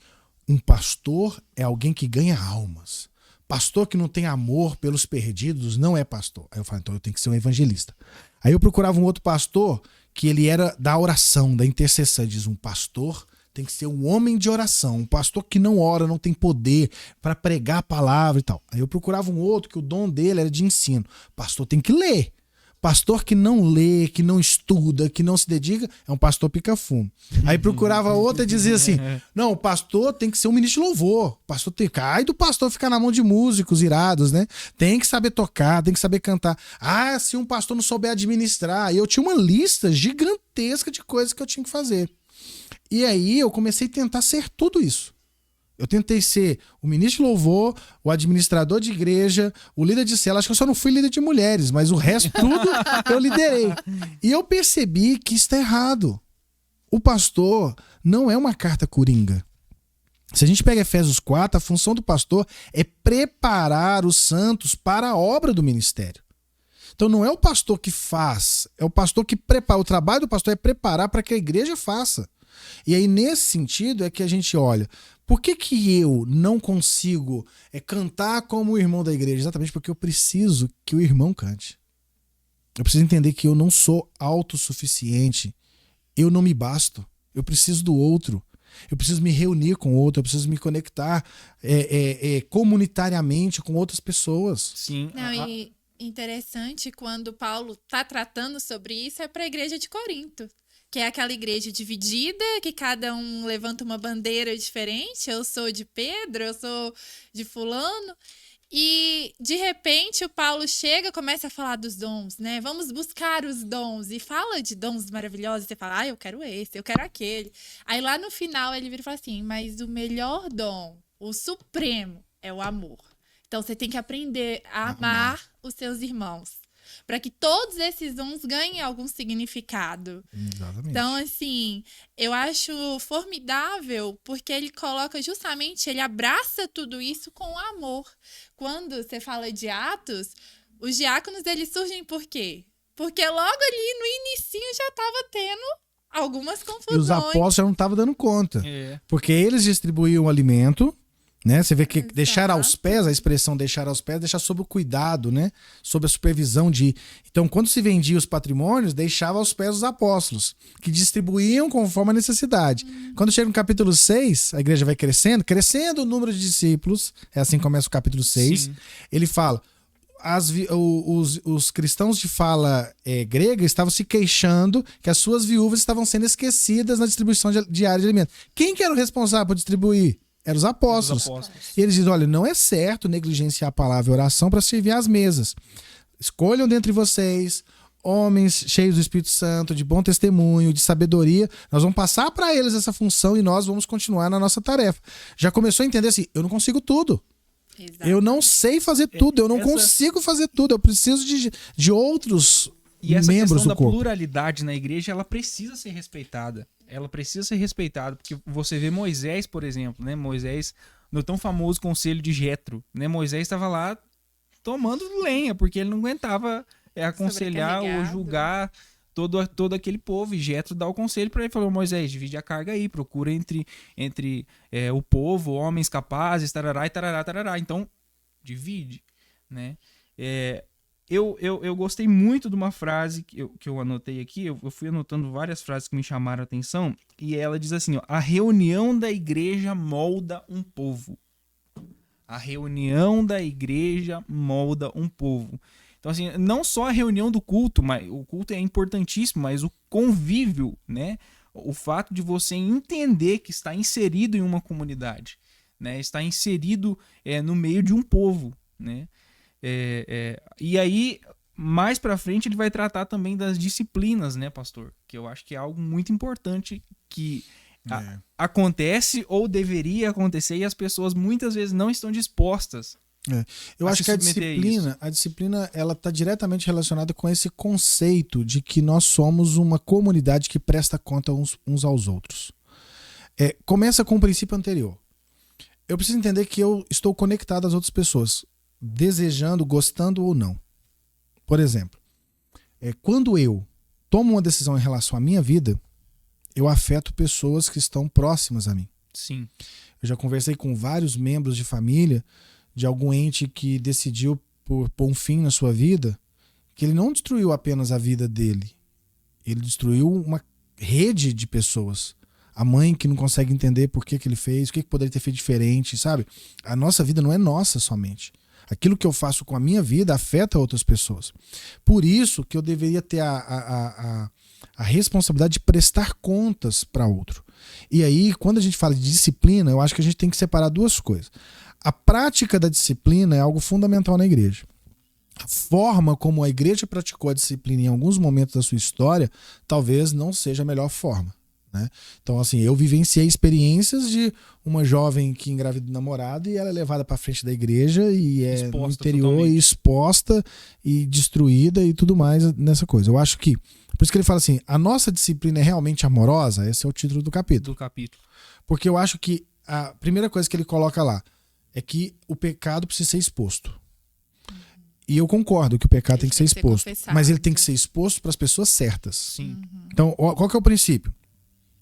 um pastor é alguém que ganha almas. Pastor que não tem amor pelos perdidos não é pastor. Aí eu falei, então eu tenho que ser um evangelista. Aí eu procurava um outro pastor que ele era da oração, da intercessão. Ele diz, um pastor tem que ser um homem de oração, um pastor que não ora, não tem poder para pregar a palavra e tal. Aí eu procurava um outro que o dom dele era de ensino. Pastor tem que ler. Pastor que não lê, que não estuda, que não se dedica, é um pastor pica-fumo. Aí procurava outra e dizia assim, não, o pastor tem que ser um ministro de louvor. O pastor tem que... Ai do pastor ficar na mão de músicos irados, né? Tem que saber tocar, tem que saber cantar. Ah, se um pastor não souber administrar. E eu tinha uma lista gigantesca de coisas que eu tinha que fazer. E aí eu comecei a tentar ser tudo isso. Eu tentei ser o ministro de louvor, o administrador de igreja, o líder de célula. Acho que eu só não fui líder de mulheres, mas o resto tudo eu liderei. E eu percebi que isso está errado. O pastor não é uma carta coringa. Se a gente pega Efésios 4, a função do pastor é preparar os santos para a obra do ministério. Então não é o pastor que faz, é o pastor que prepara. O trabalho do pastor é preparar para que a igreja faça. E aí, nesse sentido, é que a gente olha, por que eu não consigo cantar como o irmão da igreja? Exatamente porque eu preciso que o irmão cante. Eu preciso entender que eu não sou autossuficiente. Eu não me basto. Eu preciso do outro. Eu preciso me reunir com o outro. Eu preciso me conectar comunitariamente com outras pessoas. Sim. Não, e interessante quando Paulo está tratando sobre isso é para a igreja de Corinto. Que é aquela igreja dividida, que cada um levanta uma bandeira diferente. Eu sou de Pedro, eu sou de fulano. E, de repente, o Paulo chega, começa a falar dos dons, né? Vamos buscar os dons. E fala de dons maravilhosos. Você fala, eu quero esse, eu quero aquele. Aí, lá no final, ele vira e fala assim, mas o melhor dom, o supremo, é o amor. Então, você tem que aprender a amar os seus irmãos. Para que todos esses dons ganhem algum significado. Exatamente. Então, assim, eu acho formidável porque ele coloca justamente, ele abraça tudo isso com amor. Quando você fala de Atos, os diáconos, eles surgem por quê? Porque logo ali no inicinho já estava tendo algumas confusões. E os apóstolos já não estavam dando conta. Porque eles distribuíam o alimento, né? Você vê que deixar aos pés, a expressão deixar aos pés, deixar sob o cuidado, né? Sob a supervisão de... Então, quando se vendia os patrimônios, deixava aos pés os apóstolos, que distribuíam conforme a necessidade. Quando chega no capítulo 6, a igreja vai crescendo o número de discípulos, é assim que começa o capítulo 6, Sim. Ele fala... Os cristãos de fala grega estavam se queixando que as suas viúvas estavam sendo esquecidas na distribuição diária de alimentos. Quem que era o responsável por distribuir? Eram os apóstolos. E eles dizem, olha, não é certo negligenciar a palavra e a oração para servir às mesas. Escolham dentre vocês homens cheios do Espírito Santo, de bom testemunho, de sabedoria. Nós vamos passar para eles essa função e nós vamos continuar na nossa tarefa. Já começou a entender assim, eu não consigo tudo. Exatamente. Eu não sei fazer tudo, eu não consigo fazer tudo. Eu preciso de outros membros do corpo. E essa questão da pluralidade na igreja, ela precisa ser respeitada. Ela precisa ser respeitada, porque você vê Moisés, por exemplo, né? Moisés, no tão famoso conselho de Jetro, né? Moisés estava lá tomando lenha, porque ele não aguentava aconselhar ou julgar todo aquele povo. E Jetro dá o conselho para ele, falou, Moisés, divide a carga aí, procura entre o povo, homens capazes, tarará e tarará, tarará. Então, divide, né? eu gostei muito de uma frase que eu anotei aqui. Eu fui anotando várias frases que me chamaram a atenção. E ela diz assim, ó, a reunião da igreja molda um povo. A reunião da igreja molda um povo. Então, assim, não só a reunião do culto, mas o culto é importantíssimo, mas o convívio, né? O fato de você entender que está inserido em uma comunidade, né? Está inserido no meio de um povo, né? E aí, mais pra frente, ele vai tratar também das disciplinas, né, pastor? Que eu acho que é algo muito importante que acontece ou deveria acontecer e as pessoas muitas vezes não estão dispostas. Eu acho que a disciplina ela está diretamente relacionada com esse conceito de que nós somos uma comunidade que presta conta uns aos outros. Começa com o princípio anterior. Eu preciso entender que eu estou conectado às outras pessoas, desejando, gostando ou não. Por exemplo, quando eu tomo uma decisão em relação à minha vida, eu afeto pessoas que estão próximas a mim. Sim. Eu já conversei com vários membros de família de algum ente que decidiu por pôr um fim na sua vida, que ele não destruiu apenas a vida dele, ele destruiu uma rede de pessoas. A mãe que não consegue entender por que ele fez, o que poderia ter feito diferente, sabe? A nossa vida não é nossa somente. Aquilo que eu faço com a minha vida afeta outras pessoas. Por isso que eu deveria ter a responsabilidade de prestar contas para outro. E aí, quando a gente fala de disciplina, eu acho que a gente tem que separar duas coisas. A prática da disciplina é algo fundamental na igreja. A forma como a igreja praticou a disciplina em alguns momentos da sua história talvez não seja a melhor forma, né? Então, assim, eu vivenciei experiências de uma jovem que engravida do namorado e ela é levada para frente da igreja e é no interior totalmente. E exposta e destruída e tudo mais nessa coisa. Eu acho que, por isso que ele fala assim, a nossa disciplina é realmente amorosa? Esse é o título do capítulo. Porque eu acho que a primeira coisa que ele coloca lá é que o pecado precisa ser exposto. E eu concordo que o pecado tem que ser exposto. Mas ele tem que ser exposto para as pessoas certas. Sim. Então, qual que é o princípio?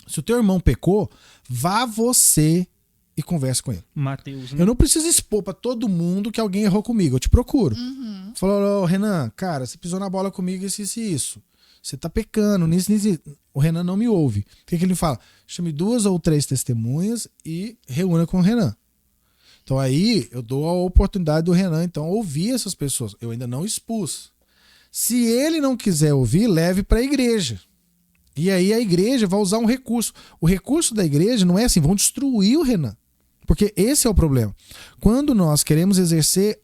Se o teu irmão pecou, vá você e converse com ele. Mateus, né? Eu não preciso expor para todo mundo que alguém errou comigo. Eu te procuro. Falou, Renan, cara, você pisou na bola comigo, isso. Você tá pecando, nisso. O Renan não me ouve. O que ele fala? Chame 2 ou 3 testemunhas e reúna com o Renan. Então aí eu dou a oportunidade do Renan então ouvir essas pessoas. Eu ainda não expus. Se ele não quiser ouvir, leve para a igreja. E aí a igreja vai usar um recurso. O recurso da igreja não é assim, vão destruir o Renan. Porque esse é o problema. Quando nós queremos exercer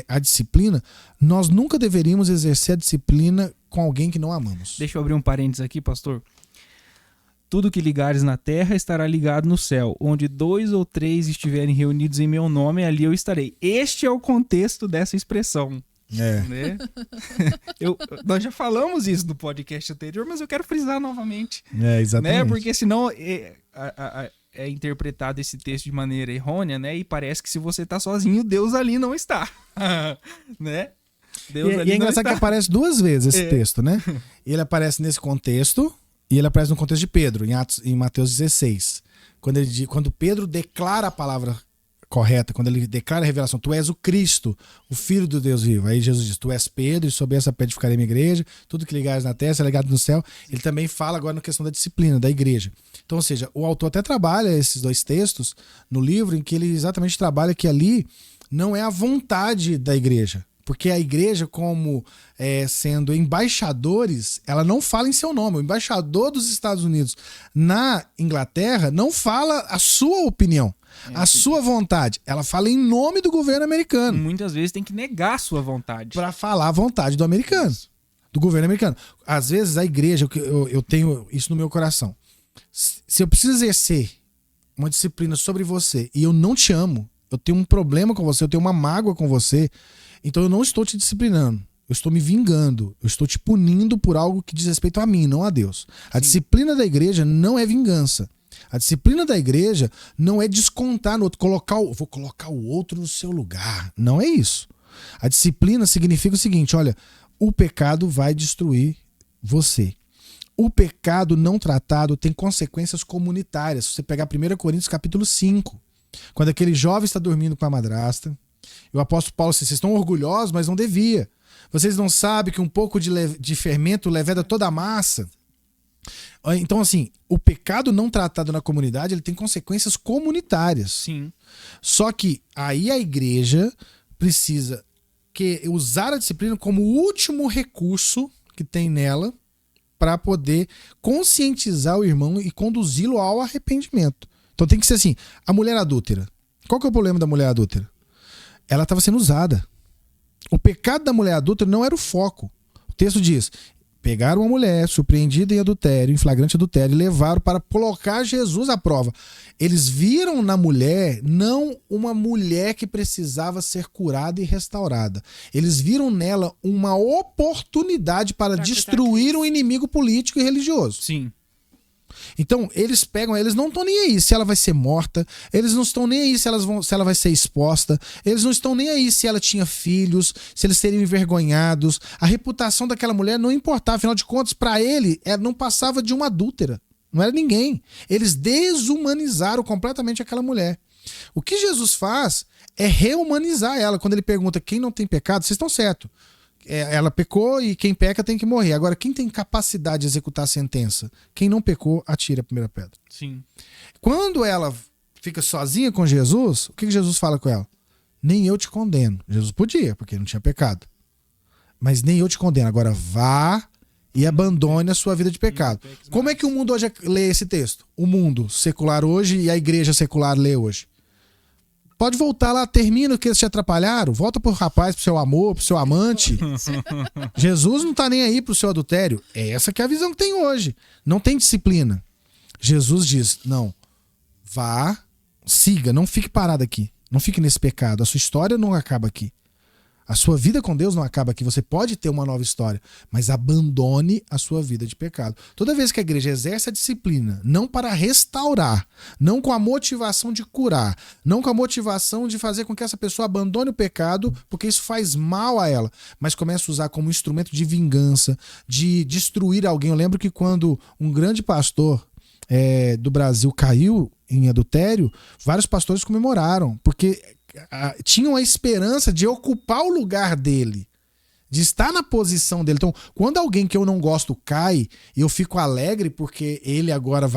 a disciplina, nós nunca deveríamos exercer a disciplina com alguém que não amamos. Deixa eu abrir um parênteses aqui, pastor. Tudo que ligares na terra estará ligado no céu. Onde 2 ou 3 estiverem reunidos em meu nome, ali eu estarei. Este é o contexto dessa expressão. Né? Nós já falamos isso no podcast anterior, mas eu quero frisar novamente. Exatamente. Né? Porque senão é interpretado esse texto de maneira errônea, né? E parece que se você está sozinho, Deus ali não está. Né? Deus ali e é engraçado que aparece 2 vezes esse texto, né? Ele aparece nesse contexto e ele aparece no contexto de Pedro, em Mateus 16. Quando Pedro declara a palavra correta, quando ele declara a revelação, tu és o Cristo, o Filho do Deus vivo. Aí Jesus diz, tu és Pedro, e sobre essa pedra ficarei minha igreja, tudo que ligares na terra será ligado no céu. Ele também fala agora na questão da disciplina, da igreja. Então, ou seja, o autor até trabalha esses 2 textos no livro, em que ele exatamente trabalha que ali não é a vontade da igreja. Porque a igreja, como sendo embaixadores, ela não fala em seu nome. O embaixador dos Estados Unidos na Inglaterra não fala a sua opinião, a sua vontade. Ela fala em nome do governo americano. Muitas vezes tem que negar a sua vontade. Para falar a vontade do americano, do governo americano. Às vezes a igreja, eu tenho isso no meu coração. Se eu preciso exercer uma disciplina sobre você e eu não te amo, eu tenho um problema com você, eu tenho uma mágoa com você, então eu não estou te disciplinando, eu estou me vingando, eu estou te punindo por algo que diz respeito a mim, não a Deus. A disciplina da igreja não é vingança. A disciplina da igreja não é descontar no outro, vou colocar o outro no seu lugar. Não é isso. A disciplina significa o seguinte, olha, o pecado vai destruir você. O pecado não tratado tem consequências comunitárias. Se você pegar 1 Coríntios capítulo 5, quando aquele jovem está dormindo com a madrasta, e o apóstolo Paulo disse, vocês estão orgulhosos, mas não devia. Vocês não sabem que um pouco de fermento leveda toda a massa? Então, assim, o pecado não tratado na comunidade, ele tem consequências comunitárias. Sim. Só que aí a igreja precisa usar a disciplina como o último recurso que tem nela para poder conscientizar o irmão e conduzi-lo ao arrependimento. Então tem que ser assim, a mulher adúltera. Qual que é o problema da mulher adúltera? Ela estava sendo usada. O pecado da mulher adúltera não era o foco. O texto diz: pegaram uma mulher surpreendida em adultério, em flagrante adultério, e levaram para colocar Jesus à prova. Eles viram na mulher não uma mulher que precisava ser curada e restaurada. Eles viram nela uma oportunidade para destruir um inimigo político e religioso. Sim. Então, eles não estão nem aí se ela vai ser morta, eles não estão nem aí se ela vai ser exposta, eles não estão nem aí se ela tinha filhos, se eles seriam envergonhados. A reputação daquela mulher não importava, afinal de contas, para ele, ela não passava de uma adúltera, não era ninguém. Eles desumanizaram completamente aquela mulher. O que Jesus faz é reumanizar ela. Quando ele pergunta quem não tem pecado, vocês estão certos. Ela pecou e quem peca tem que morrer. Agora, quem tem capacidade de executar a sentença? Quem não pecou, atira a primeira pedra. Sim. Quando ela fica sozinha com Jesus, o que Jesus fala com ela? Nem eu te condeno. Jesus podia, porque não tinha pecado. Mas nem eu te condeno. Agora vá e abandone a sua vida de pecado. Como é que o mundo hoje lê esse texto? O mundo secular hoje e a igreja secular lê hoje. Pode voltar lá, termina o que eles te atrapalharam, volta pro rapaz, pro seu amor, pro seu amante. Jesus não tá nem aí pro seu adultério. É essa que é a visão que tem hoje. Não tem disciplina. Jesus diz, não, vá, siga, não fique parado aqui. Não fique nesse pecado. A sua história não acaba aqui. A sua vida com Deus não acaba aqui. Você pode ter uma nova história, mas abandone a sua vida de pecado. Toda vez que a igreja exerce a disciplina, não para restaurar, não com a motivação de curar, não com a motivação de fazer com que essa pessoa abandone o pecado, porque isso faz mal a ela, mas começa a usar como instrumento de vingança, de destruir alguém. Eu lembro que quando um grande pastor do Brasil caiu em adultério, vários pastores comemoraram, porque tinham a esperança de ocupar o lugar dele, de estar na posição dele. Então, quando alguém que eu não gosto cai, eu fico alegre porque ele agora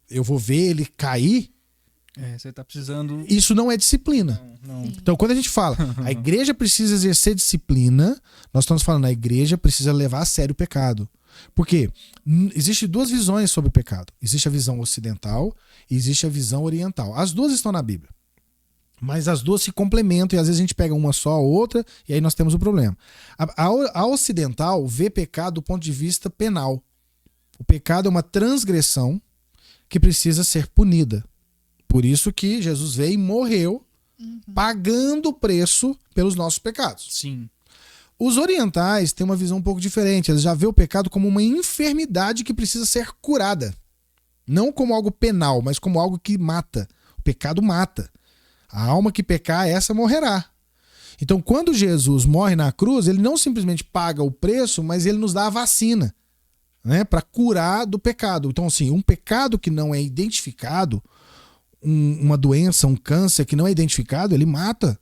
eu vou ver ele cair. Você tá precisando... Isso não é disciplina. Não. Então, quando a gente fala, a igreja precisa exercer disciplina, nós estamos falando, a igreja precisa levar a sério o pecado. Porque existem duas visões sobre o pecado. Existe a visão ocidental e existe a visão oriental. As duas estão na Bíblia. Mas as duas se complementam e às vezes a gente pega uma só, a outra, e aí nós temos o problema. A ocidental vê pecado do ponto de vista penal. O pecado é uma transgressão que precisa ser punida. Por isso que Jesus veio e morreu, pagando o preço pelos nossos pecados. Sim. Os orientais têm uma visão um pouco diferente. Eles já veem o pecado como uma enfermidade que precisa ser curada. Não como algo penal, mas como algo que mata. O pecado mata. A alma que pecar, essa morrerá. Então, quando Jesus morre na cruz, ele não simplesmente paga o preço, mas ele nos dá a vacina, né, para curar do pecado. Então, assim, um pecado que não é identificado, uma doença, um câncer que não é identificado, ele mata.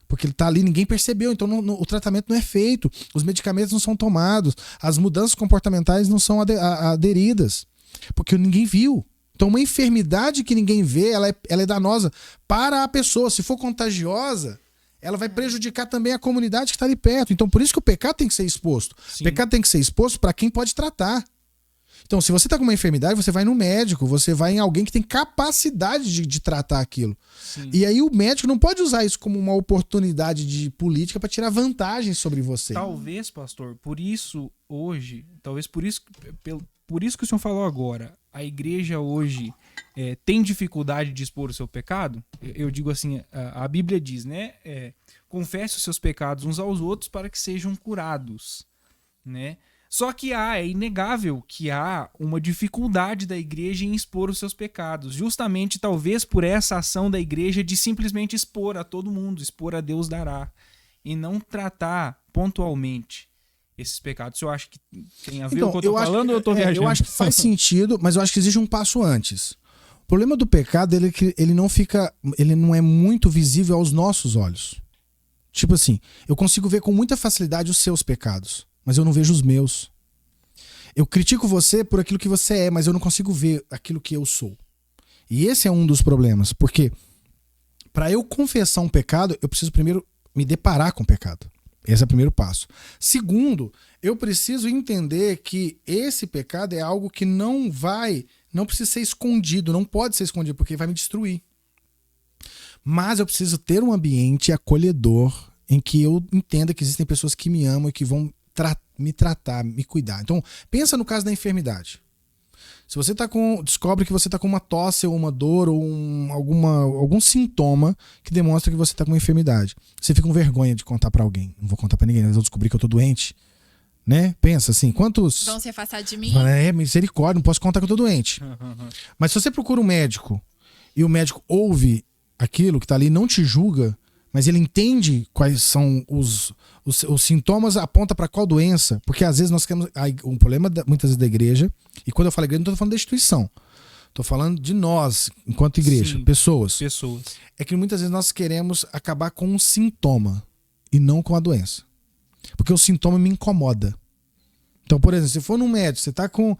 Porque ele está ali, ninguém percebeu, então o tratamento não é feito, os medicamentos não são tomados, as mudanças comportamentais não são aderidas, porque ninguém viu. Então, uma enfermidade que ninguém vê, ela é danosa para a pessoa. Se for contagiosa, ela vai prejudicar também a comunidade que está ali perto. Então, por isso que o pecado tem que ser exposto. Sim. O pecado tem que ser exposto para quem pode tratar. Então, se você está com uma enfermidade, você vai no médico, você vai em alguém que tem capacidade de tratar aquilo. Sim. E aí o médico não pode usar isso como uma oportunidade de política para tirar vantagem sobre você. Talvez, pastor, por isso hoje, por isso que o senhor falou agora, a igreja hoje tem dificuldade de expor o seu pecado. Eu digo assim, a Bíblia diz, né? Confesse os seus pecados uns aos outros para que sejam curados, né? Só que é inegável que há uma dificuldade da igreja em expor os seus pecados, justamente talvez por essa ação da igreja de simplesmente expor a todo mundo, expor a Deus dará, e não tratar pontualmente esses pecados. Eu acho que tem a ver com o que eu tô falando ou eu tô viajando? Eu acho que faz sentido, mas eu acho que existe um passo antes. O problema do pecado é que ele não é muito visível aos nossos olhos. Tipo assim, eu consigo ver com muita facilidade os seus pecados, mas eu não vejo os meus. Eu critico você por aquilo que você é, mas eu não consigo ver aquilo que eu sou. E esse é um dos problemas, porque para eu confessar um pecado, eu preciso primeiro me deparar com o pecado. Esse é o primeiro passo. Segundo, eu preciso entender que esse pecado é algo que não precisa ser escondido, não pode ser escondido, porque vai me destruir. Mas eu preciso ter um ambiente acolhedor em que eu entenda que existem pessoas que me amam e que vão me tratar, me cuidar. Então, pensa no caso da enfermidade. Se você descobre que você está com uma tosse ou uma dor ou algum sintoma que demonstra que você está com uma enfermidade, você fica com vergonha de contar para alguém. Não vou contar para ninguém, eles vão descobrir que eu tô doente. Né? Pensa assim, quantos... Vão se afastar de mim? Misericórdia, não posso contar que eu tô doente. Mas se você procura um médico e o médico ouve aquilo que tá ali, não te julga, mas ele entende quais são os sintomas, aponta para qual doença, porque às vezes nós queremos... Um problema muitas vezes da igreja, e quando eu falo igreja, não tô falando da instituição, tô falando de nós, enquanto igreja, Sim, pessoas. Pessoas. É que muitas vezes nós queremos acabar com um sintoma e não com a doença. Porque o sintoma me incomoda. Então, por exemplo, se for num médico, você tá com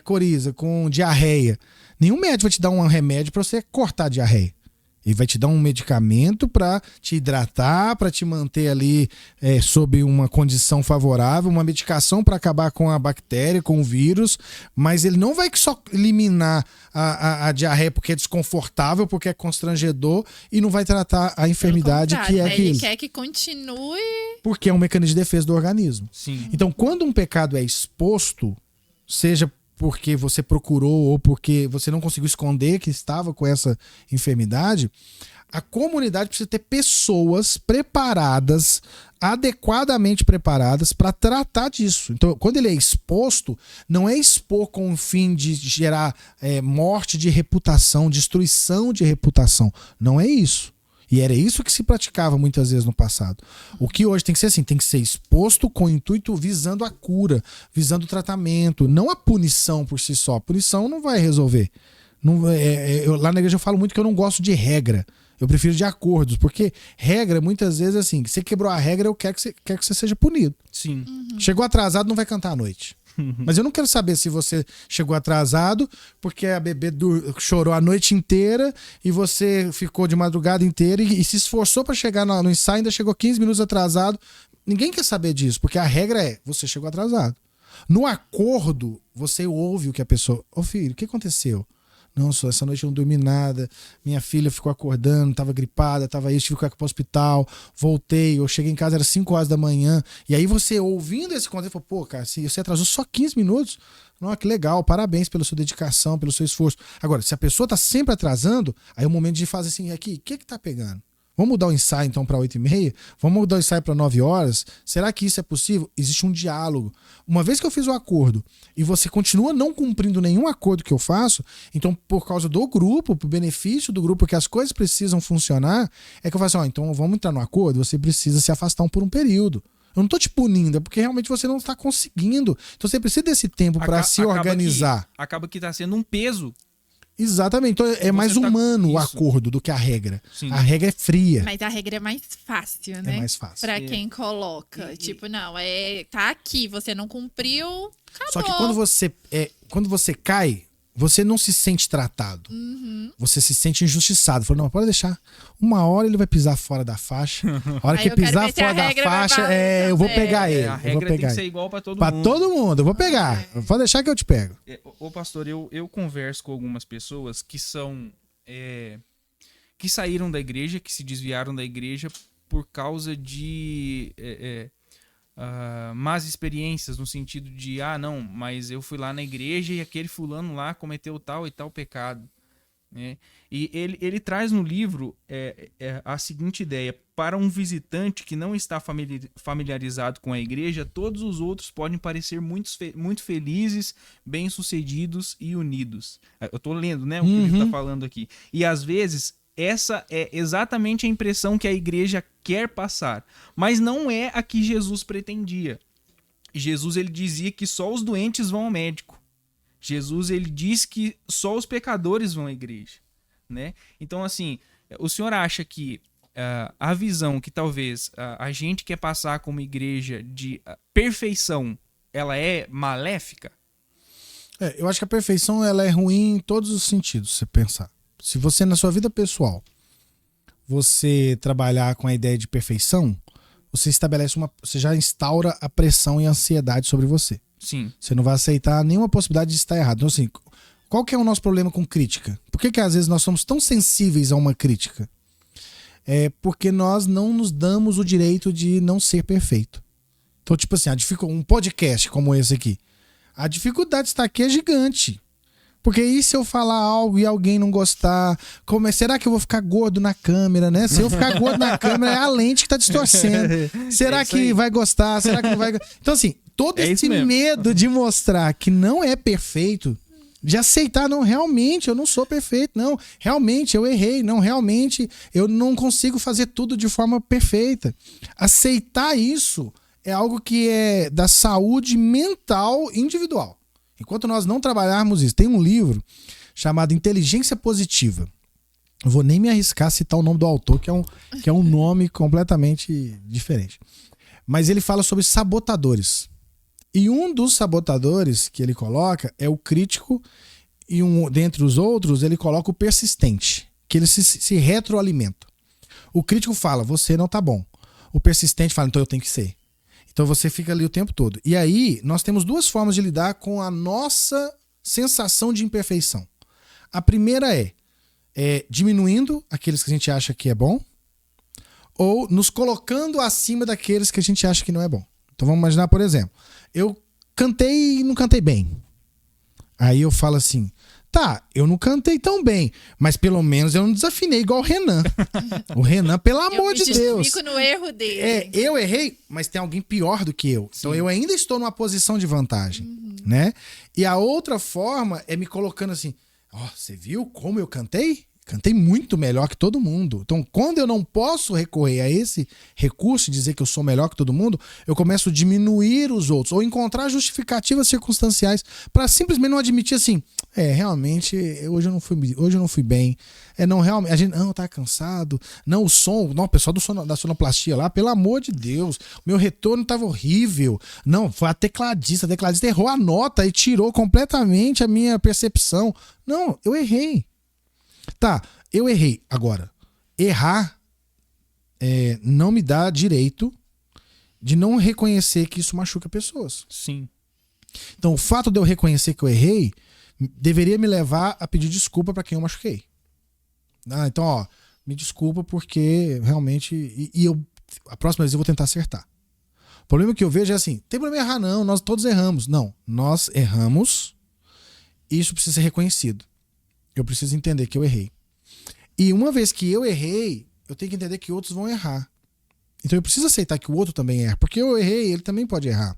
coriza, com diarreia, nenhum médico vai te dar um remédio para você cortar a diarreia. Ele vai te dar um medicamento para te hidratar, para te manter ali sob uma condição favorável, uma medicação para acabar com a bactéria, com o vírus, mas ele não vai só eliminar a diarreia porque é desconfortável, porque é constrangedor, e não vai tratar a enfermidade que é aquilo. Ele quer que continue... Porque é um mecanismo de defesa do organismo. Sim. Então, quando um pecado é exposto, seja porque você procurou ou porque você não conseguiu esconder que estava com essa enfermidade, a comunidade precisa ter pessoas preparadas, adequadamente preparadas para tratar disso. Então, quando ele é exposto, não é expor com o fim de gerar morte de reputação, destruição de reputação. Não é isso. E era isso que se praticava muitas vezes no passado. O que hoje tem que ser assim, tem que ser exposto com o intuito visando a cura, visando o tratamento, não a punição por si só. A punição não vai resolver. Lá na igreja eu falo muito que eu não gosto de regra. Eu prefiro de acordos, porque regra muitas vezes é assim, que você quebrou a regra, eu quero que você seja punido. Sim. Chegou atrasado, não vai cantar à noite. Mas eu não quero saber se você chegou atrasado porque a bebê chorou a noite inteira e você ficou de madrugada inteira e se esforçou para chegar no ensaio, ainda chegou 15 minutos atrasado. Ninguém quer saber disso, porque a regra é, você chegou atrasado. No acordo, você ouve o que a pessoa... Ô filho, o que aconteceu? Não, só essa noite eu não dormi nada, minha filha ficou acordando, tava gripada, tava isso, tive que ir pro hospital, voltei, eu cheguei em casa, era 5 horas da manhã, e aí você ouvindo esse conteúdo, falou, pô, cara, se você atrasou só 15 minutos, não, que legal, parabéns pela sua dedicação, pelo seu esforço. Agora, se a pessoa tá sempre atrasando, aí é o momento de fazer assim, aqui, o que tá pegando? Vamos mudar o ensaio então para 8h30? Vamos mudar o ensaio para 9 horas? Será que isso é possível? Existe um diálogo. Uma vez que eu fiz o acordo e você continua não cumprindo nenhum acordo que eu faço, então por causa do grupo, por benefício do grupo, que as coisas precisam funcionar, é que eu falo assim, então vamos entrar no acordo, você precisa se afastar por um período. Eu não tô te punindo, é porque realmente você não está conseguindo. Então você precisa desse tempo para se organizar. Acaba que tá sendo um peso. Exatamente, então é mais humano o acordo do que a regra. Sim. A regra é fria. Mas a regra é mais fácil, né? É mais fácil. Pra quem coloca. Tipo, não, tá aqui, você não cumpriu, acabou. Só que quando você cai, você não se sente tratado. Você se sente injustiçado. Fala, não, pode deixar. Uma hora ele vai pisar fora da faixa. A hora que pisar fora da faixa, eu vou pegar ele. A regra tem que ser igual pra todo mundo. Pra todo mundo, eu vou pegar. Pode deixar que eu te pego. Ô pastor, eu converso com algumas pessoas que são... que saíram da igreja, que se desviaram da igreja por causa de... más experiências, no sentido de, não, mas eu fui lá na igreja e aquele fulano lá cometeu tal e tal pecado. Né? E ele traz no livro a seguinte ideia: para um visitante que não está familiarizado com a igreja, todos os outros podem parecer muito felizes, bem-sucedidos e unidos. Eu estou lendo, né, o que ele está falando aqui. E às vezes essa é exatamente a impressão que a igreja quer passar, mas não é a que Jesus pretendia. Jesus, ele dizia que só os doentes vão ao médico. Jesus, ele diz que só os pecadores vão à igreja, né? Então, assim, o senhor acha que a visão que talvez a gente quer passar como igreja de perfeição, ela é maléfica? Eu acho que a perfeição ela é ruim em todos os sentidos, se você pensar. Se você, na sua vida pessoal, você trabalhar com a ideia de perfeição, você você já instaura a pressão e a ansiedade sobre você. Sim. Você não vai aceitar nenhuma possibilidade de estar errado. Então, assim, qual que é o nosso problema com crítica? Por que às vezes nós somos tão sensíveis a uma crítica? É porque nós não nos damos o direito de não ser perfeito. Então, tipo assim, um podcast como esse aqui, a dificuldade de estar aqui é gigante. Porque e se eu falar algo e alguém não gostar? Será que eu vou ficar gordo na câmera, né? Se eu ficar gordo na câmera, é a lente que tá distorcendo. Será que vai gostar? Será que não vai gostar? Então, assim, todo esse medo de mostrar que não é perfeito, de aceitar, não, realmente eu não sou perfeito, não, realmente eu errei, não, realmente eu não consigo fazer tudo de forma perfeita. Aceitar isso é algo que é da saúde mental individual. Enquanto nós não trabalharmos isso, tem um livro chamado Inteligência Positiva. Eu vou nem me arriscar a citar o nome do autor, que é um nome completamente diferente. Mas ele fala sobre sabotadores. E um dos sabotadores que ele coloca é o crítico, e dentre os outros, ele coloca o persistente, que eles se retroalimentam. O crítico fala, você não tá bom. O persistente fala, então eu tenho que ser. Então você fica ali o tempo todo. E aí, nós temos duas formas de lidar com a nossa sensação de imperfeição. A primeira é diminuindo aqueles que a gente acha que é bom, ou nos colocando acima daqueles que a gente acha que não é bom. Então vamos imaginar, por exemplo, eu cantei e não cantei bem. Aí eu falo assim, tá, eu não cantei tão bem, mas pelo menos eu não desafinei igual o Renan. O Renan, pelo amor de Deus. Eu me justifico no erro dele. Eu errei, mas tem alguém pior do que eu. Sim. Então eu ainda estou numa posição de vantagem, né? E a outra forma é me colocando assim, você viu como eu cantei? Cantei muito melhor que todo mundo. Então, quando eu não posso recorrer a esse recurso, dizer que eu sou melhor que todo mundo, eu começo a diminuir os outros, ou encontrar justificativas circunstanciais para simplesmente não admitir assim, realmente, hoje eu não fui bem. Não, realmente, a gente não tá cansado. Não, o som, não, o pessoal da sonoplastia lá, pelo amor de Deus, meu retorno tava horrível. Não, foi a tecladista errou a nota e tirou completamente a minha percepção. Não, eu errei. Tá, eu errei. Agora, errar não me dá direito de não reconhecer que isso machuca pessoas. Sim. Então, o fato de eu reconhecer que eu errei deveria me levar a pedir desculpa para quem eu machuquei. Então, me desculpa porque realmente... a próxima vez eu vou tentar acertar. O problema que eu vejo é assim, tem problema errar não, nós todos erramos. Não, nós erramos e isso precisa ser reconhecido. Eu preciso entender que eu errei. E uma vez que eu errei, eu tenho que entender que outros vão errar. Então eu preciso aceitar que o outro também erra. Porque eu errei, ele também pode errar.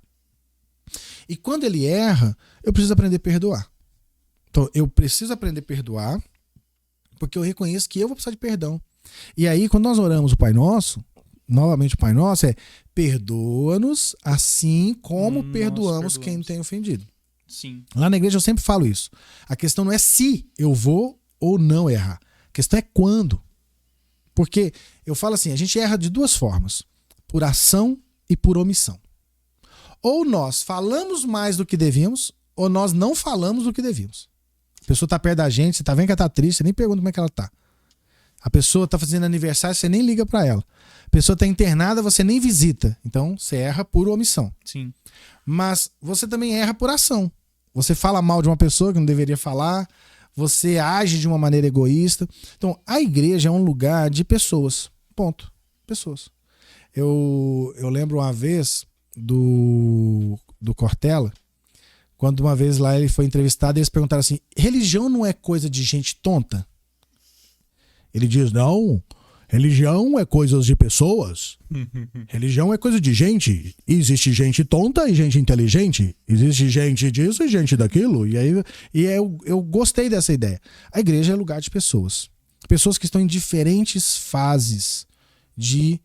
E quando ele erra, eu preciso aprender a perdoar. Então eu preciso aprender a perdoar, porque eu reconheço que eu vou precisar de perdão. E aí, quando nós oramos o Pai Nosso, novamente o Pai Nosso perdoa-nos assim como perdoamos quem tem ofendido. Sim. Lá na igreja eu sempre falo isso. A questão não é se eu vou ou não errar. A questão é quando. Porque eu falo assim, a gente erra de duas formas. Por ação e por omissão. Ou nós falamos mais do que devíamos, ou nós não falamos do que devíamos. A pessoa tá perto da gente, você tá vendo que ela tá triste, você nem pergunta como é que ela tá. A pessoa tá fazendo aniversário, você nem liga pra ela. A pessoa tá internada, você nem visita. Então, você erra por omissão. Sim. Mas você também erra por ação. Você fala mal de uma pessoa que não deveria falar, você age de uma maneira egoísta. Então, a igreja é um lugar de pessoas. Ponto. Pessoas. Eu lembro uma vez do Cortella, quando uma vez lá ele foi entrevistado e eles perguntaram assim, religião não é coisa de gente tonta? Ele diz, não, religião é coisa de pessoas. Religião é coisa de gente. Existe gente tonta e gente inteligente. Existe gente disso e gente daquilo. Eu gostei dessa ideia. A igreja é lugar de pessoas. Pessoas que estão em diferentes fases de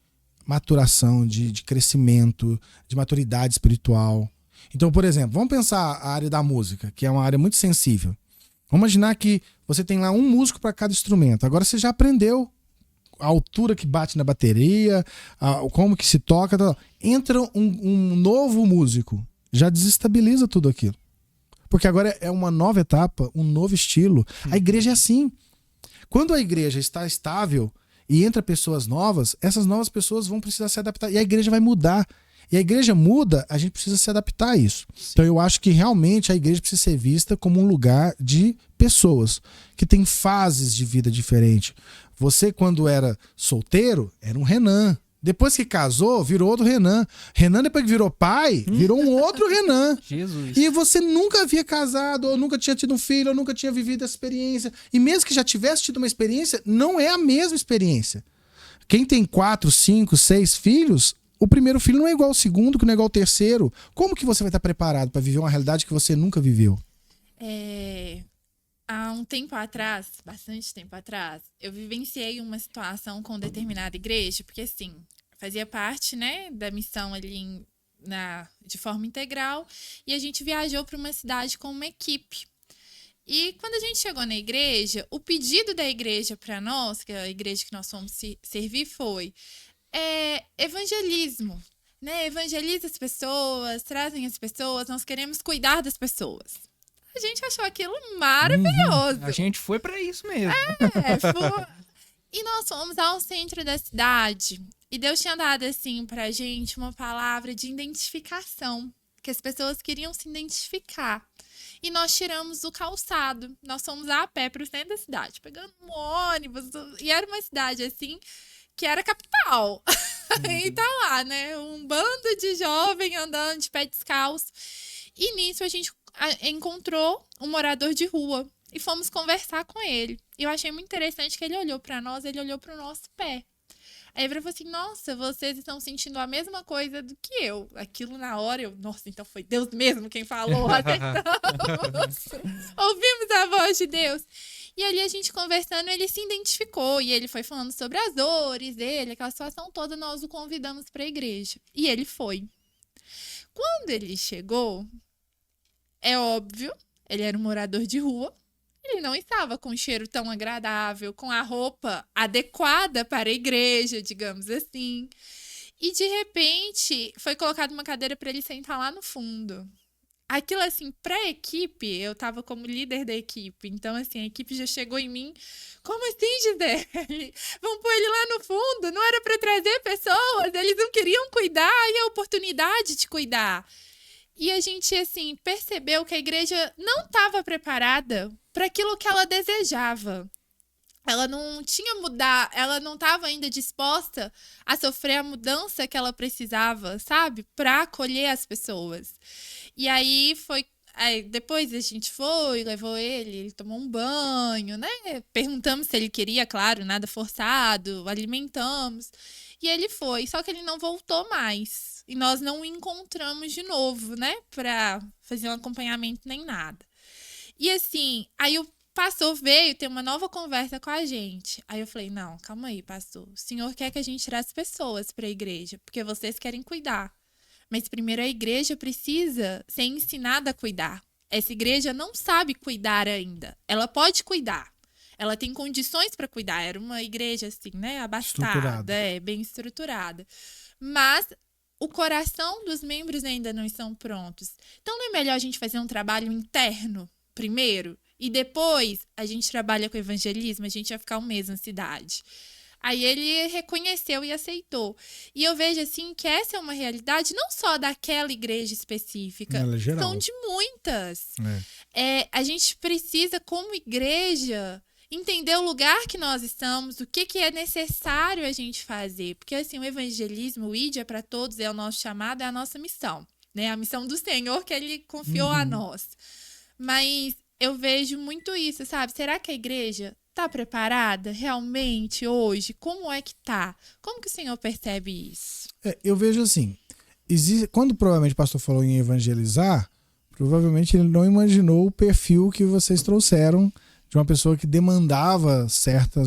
maturação, de crescimento, de maturidade espiritual. Então, por exemplo, vamos pensar a área da música, que é uma área muito sensível. Vamos imaginar que você tem lá um músico para cada instrumento. Agora você já aprendeu a altura que bate na bateria, como que se toca. Tal. Entra um novo músico, já desestabiliza tudo aquilo. Porque agora é uma nova etapa, um novo estilo. A igreja é assim. Quando a igreja está estável e entra pessoas novas, essas novas pessoas vão precisar se adaptar. E a igreja vai mudar. E a igreja muda, a gente precisa se adaptar a isso. Sim. Então eu acho que realmente a igreja precisa ser vista como um lugar de pessoas que tem fases de vida diferentes. Você, quando era solteiro, era um Renan. Depois que casou, virou outro Renan. Renan, depois que virou pai, virou um outro Renan. Jesus. E você nunca havia casado, ou nunca tinha tido um filho, ou nunca tinha vivido essa experiência. E mesmo que já tivesse tido uma experiência, não é a mesma experiência. Quem tem 4, 5, 6 filhos, o primeiro filho não é igual ao segundo, que não é igual ao terceiro. Como que você vai estar preparado para viver uma realidade que você nunca viveu? Há um tempo atrás, bastante tempo atrás, eu vivenciei uma situação com determinada igreja, porque assim, fazia parte, né, da missão ali de forma integral, e a gente viajou para uma cidade com uma equipe. E quando a gente chegou na igreja, o pedido da igreja para nós, que é a igreja que nós fomos servir, foi evangelismo, né? Evangeliza as pessoas, trazem as pessoas, nós queremos cuidar das pessoas. A gente achou aquilo maravilhoso. A gente foi pra isso mesmo. Foi. E nós fomos ao centro da cidade. E Deus tinha dado, assim, pra gente uma palavra de identificação. Que as pessoas queriam se identificar. E nós tiramos o calçado. Nós fomos a pé pro centro da cidade, pegando um ônibus. E era uma cidade, assim, que era capital. E tá lá, né? Um bando de jovem andando de pé descalço. E nisso a gente encontrou um morador de rua e fomos conversar com ele. E eu achei muito interessante que ele olhou pra nós, ele olhou pro nosso pé. Aí ele falou assim, nossa, vocês estão sentindo a mesma coisa do que eu. Aquilo na hora, nossa, então foi Deus mesmo quem falou, acertamos. Ouvimos a voz de Deus. E ali a gente conversando, ele se identificou e ele foi falando sobre as dores dele, aquela situação toda, nós o convidamos para a igreja. E ele foi. Quando ele chegou, é óbvio, ele era um morador de rua, ele não estava com um cheiro tão agradável, com a roupa adequada para a igreja, digamos assim. E de repente foi colocada uma cadeira para ele sentar lá no fundo. Aquilo, assim, pra equipe, eu tava como líder da equipe. Então, assim, a equipe já chegou em mim. Como assim, Gisele? Vão pôr ele lá no fundo? Não era pra trazer pessoas? Eles não queriam cuidar e a oportunidade de cuidar. E a gente, assim, percebeu que a igreja não estava preparada para aquilo que ela desejava. Ela não tinha mudado, ela não estava ainda disposta a sofrer a mudança que ela precisava, sabe? Para acolher as pessoas. E aí depois a gente foi, levou ele tomou um banho, né? Perguntamos se ele queria, claro, nada forçado, alimentamos. E ele foi, só que ele não voltou mais. E nós não o encontramos de novo, né? Pra fazer um acompanhamento nem nada. E assim, aí o pastor veio ter uma nova conversa com a gente. Aí eu falei, não, calma aí, pastor. O senhor quer que a gente tire as pessoas pra igreja, porque vocês querem cuidar. Mas primeiro a igreja precisa ser ensinada a cuidar. Essa igreja não sabe cuidar ainda. Ela pode cuidar. Ela tem condições para cuidar. Era uma igreja assim, né? Abastada, bem estruturada. Mas o coração dos membros ainda não estão prontos. Então não é melhor a gente fazer um trabalho interno primeiro? E depois a gente trabalha com evangelismo? A gente vai ficar um mês na cidade. Aí ele reconheceu e aceitou. E eu vejo, assim, que essa é uma realidade não só daquela igreja específica. Ela é geral. São de muitas. A gente precisa, como igreja, entender o lugar que nós estamos, o que é necessário a gente fazer. Porque, assim, o evangelismo, o ID é para todos, é o nosso chamado, é a nossa missão. Né? A missão do Senhor que Ele confiou a nós. Mas eu vejo muito isso, sabe? Será que a igreja tá preparada realmente hoje? Como é que tá? Como que o Senhor percebe isso? Eu vejo assim, quando provavelmente o pastor falou em evangelizar, provavelmente ele não imaginou o perfil que vocês trouxeram de uma pessoa que demandava certo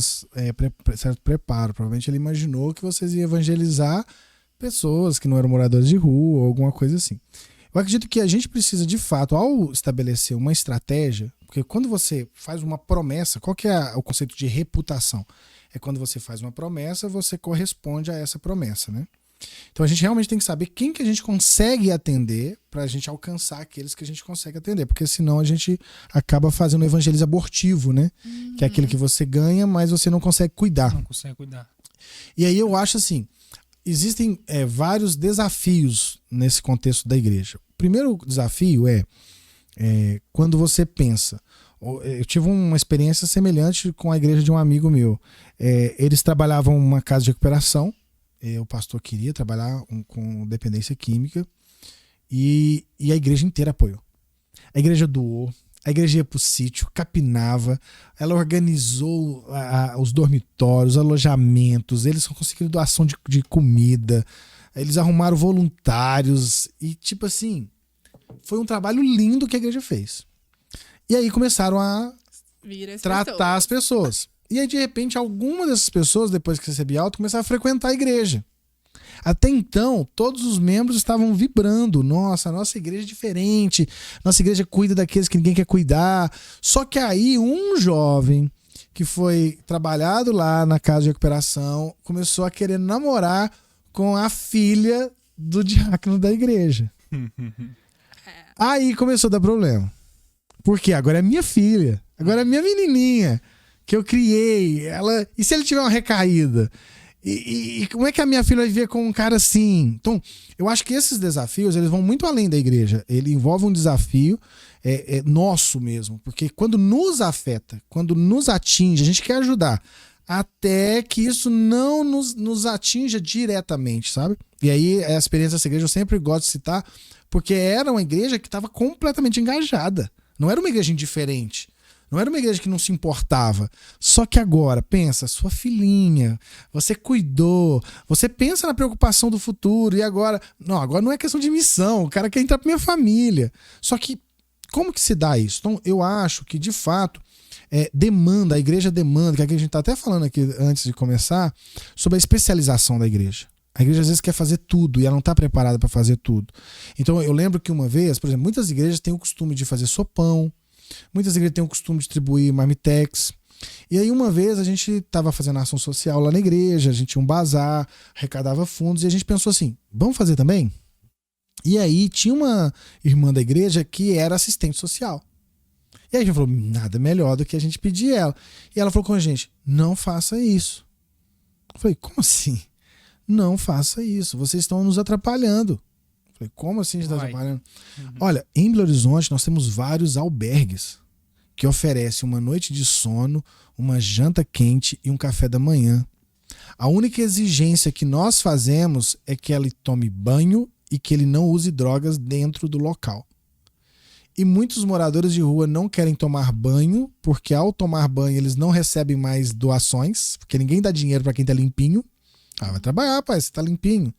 preparo. Provavelmente ele imaginou que vocês iam evangelizar pessoas que não eram moradores de rua ou alguma coisa assim. Eu acredito que a gente precisa, de fato, ao estabelecer uma estratégia, porque quando você faz uma promessa, qual que é o conceito de reputação? É quando você faz uma promessa, você corresponde a essa promessa, né? Então a gente realmente tem que saber quem que a gente consegue atender para a gente alcançar aqueles que a gente consegue atender, porque senão a gente acaba fazendo um evangelismo abortivo, né? Que é aquele que você ganha, mas você não consegue cuidar. Não consegue cuidar. E aí eu acho assim, existem vários desafios nesse contexto da igreja. O primeiro desafio é quando você pensa. Eu tive uma experiência semelhante com a igreja de um amigo meu. Eles trabalhavam em uma casa de recuperação. O pastor queria trabalhar com dependência química e a igreja inteira apoiou. A igreja doou, a igreja ia para o sítio, capinava, ela organizou os dormitórios, alojamentos, eles conseguiram doação de comida, eles arrumaram voluntários e tipo assim, foi um trabalho lindo que a igreja fez. E aí começaram a tratar as pessoas. E aí, de repente, alguma dessas pessoas, depois que recebia alta, começaram a frequentar a igreja. Até então, todos os membros estavam vibrando. Nossa, a nossa igreja é diferente. Nossa igreja cuida daqueles que ninguém quer cuidar. Só que aí, um jovem que foi trabalhado lá na casa de recuperação começou a querer namorar com a filha do diácono da igreja. Aí começou a dar problema. Porque agora é minha filha. Agora é minha menininha. Que eu criei, e se ele tiver uma recaída? E como é que a minha filha vai viver com um cara assim? Então, eu acho que esses desafios, eles vão muito além da igreja. Ele envolve um desafio nosso mesmo, porque quando nos afeta, quando nos atinge, a gente quer ajudar, até que isso não nos atinja diretamente, sabe? E aí, a experiência dessa igreja eu sempre gosto de citar, porque era uma igreja que estava completamente engajada. Não era uma igreja indiferente. Não era uma igreja que não se importava. Só que agora, pensa, sua filhinha, você cuidou, você pensa na preocupação do futuro e agora não é questão de missão, o cara quer entrar pra minha família. Só que, como que se dá isso? Então, eu acho que, de fato, a igreja demanda, que a gente tá até falando aqui antes de começar, sobre a especialização da igreja. A igreja às vezes quer fazer tudo e ela não está preparada para fazer tudo. Então, eu lembro que uma vez, por exemplo, muitas igrejas têm o costume de fazer sopão, muitas igrejas têm o costume de distribuir marmitex. E aí uma vez a gente estava fazendo ação social lá na igreja, a gente tinha um bazar, arrecadava fundos e a gente pensou assim, vamos fazer também? E aí tinha uma irmã da igreja que era assistente social. E aí a gente falou, nada melhor do que a gente pedir ela. E ela falou com a gente, não faça isso. Eu falei, como assim? Não faça isso, vocês estão nos atrapalhando. Falei, como assim a gente está atrapalhando? Uhum. Olha, em Belo Horizonte nós temos vários albergues que oferecem uma noite de sono, uma janta quente e um café da manhã. A única exigência que nós fazemos é que ele tome banho e que ele não use drogas dentro do local. E muitos moradores de rua não querem tomar banho, porque ao tomar banho eles não recebem mais doações, porque ninguém dá dinheiro para quem está limpinho. Vai trabalhar, pai, você está limpinho.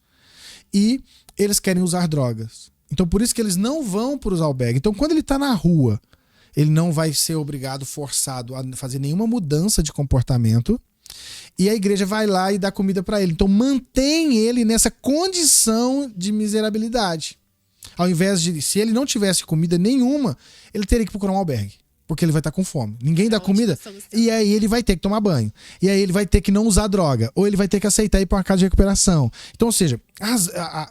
E eles querem usar drogas. Então, por isso que eles não vão para os albergues. Então, quando ele está na rua, ele não vai ser obrigado, forçado a fazer nenhuma mudança de comportamento. E a igreja vai lá e dá comida para ele. Então, mantém ele nessa condição de miserabilidade. Ao invés de, se ele não tivesse comida nenhuma, ele teria que procurar um albergue. Porque ele vai estar com fome. Ninguém dá comida. E aí ele vai ter que tomar banho. E aí ele vai ter que não usar droga. Ou ele vai ter que aceitar ir para uma casa de recuperação. Então, ou seja,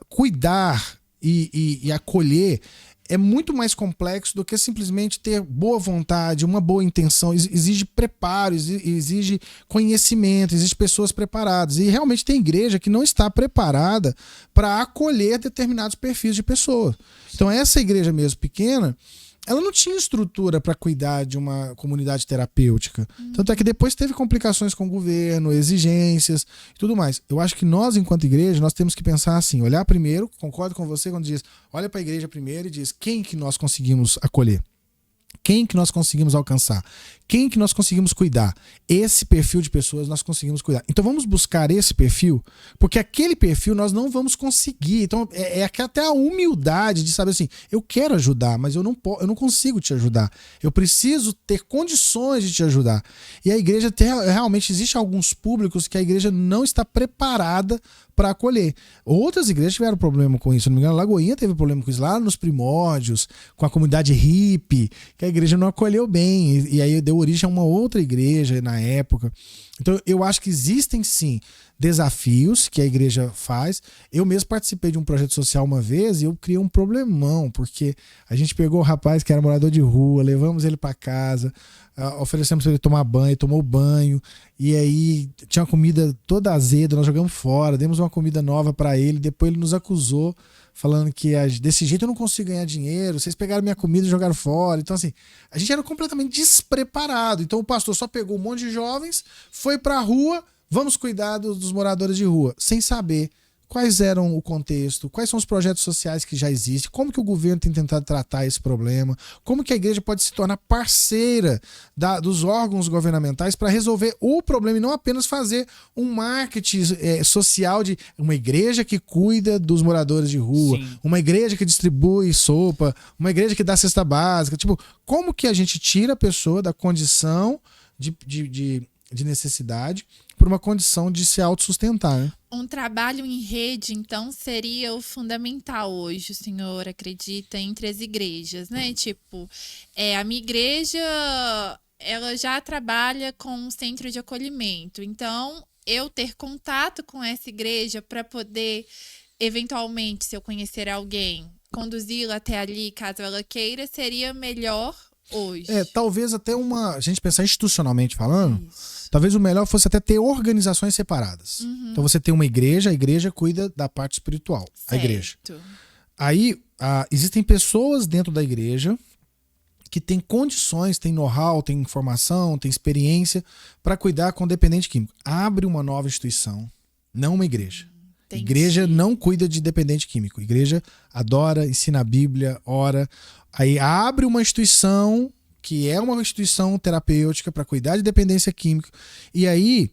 cuidar e acolher é muito mais complexo do que simplesmente ter boa vontade, uma boa intenção. Exige preparo, exige conhecimento, exige pessoas preparadas. E realmente tem igreja que não está preparada para acolher determinados perfis de pessoas. Então essa igreja mesmo pequena, ela não tinha estrutura para cuidar de uma comunidade terapêutica. Tanto é que depois teve complicações com o governo, exigências e tudo mais. Eu acho que nós, enquanto igreja, nós temos que pensar assim, olhar primeiro, concordo com você quando diz, olha para a igreja primeiro e diz, quem que nós conseguimos acolher? Quem que nós conseguimos alcançar? Quem que nós conseguimos cuidar? Esse perfil de pessoas nós conseguimos cuidar. Então vamos buscar esse perfil, porque aquele perfil nós não vamos conseguir. Então até a humildade de saber assim, eu quero ajudar, mas eu não consigo te ajudar. Eu preciso ter condições de te ajudar. E a igreja realmente existe alguns públicos que a igreja não está preparada para acolher. Outras igrejas tiveram problema com isso. Se não me engano, a Lagoinha teve problema com isso lá nos primórdios, com a comunidade hippie, que a igreja não acolheu bem. E aí deu origem a uma outra igreja na época. Então, eu acho que existem, sim, desafios que a igreja faz. Eu mesmo participei de um projeto social uma vez e eu criei um problemão, porque a gente pegou o rapaz que era morador de rua, levamos ele para casa, oferecemos para ele tomar banho, tomou banho, e aí tinha uma comida toda azeda, nós jogamos fora, demos uma comida nova para ele, depois ele nos acusou, falando que desse jeito eu não consigo ganhar dinheiro, vocês pegaram minha comida e jogaram fora. Então, assim, a gente era completamente despreparado. Então, o pastor só pegou um monte de jovens, foi pra rua, vamos cuidar dos moradores de rua, sem saber quais eram o contexto, quais são os projetos sociais que já existem, como que o governo tem tentado tratar esse problema, como que a igreja pode se tornar parceira dos órgãos governamentais para resolver o problema e não apenas fazer um marketing social de uma igreja que cuida dos moradores de rua, sim, uma igreja que distribui sopa, uma igreja que dá cesta básica. Tipo, como que a gente tira a pessoa da condição de necessidade por uma condição de se autossustentar, né? Um trabalho em rede, então, seria o fundamental hoje, o senhor acredita, entre as igrejas, né? Tipo, a minha igreja, ela já trabalha com um centro de acolhimento. Então, eu ter contato com essa igreja para poder, eventualmente, se eu conhecer alguém, conduzi-la até ali, caso ela queira, seria melhor hoje. Talvez até a gente pensar institucionalmente falando, isso, talvez o melhor fosse até ter organizações separadas. Uhum. Então você tem uma igreja, a igreja cuida da parte espiritual, certo, a igreja. Aí existem pessoas dentro da igreja que têm condições, têm know-how, têm informação, têm experiência para cuidar com dependente químico. Abre uma nova instituição, não uma igreja. Entendi. Igreja não cuida de dependente químico. Igreja adora, ensina a Bíblia, ora. Aí abre uma instituição que é uma instituição terapêutica para cuidar de dependência química. E aí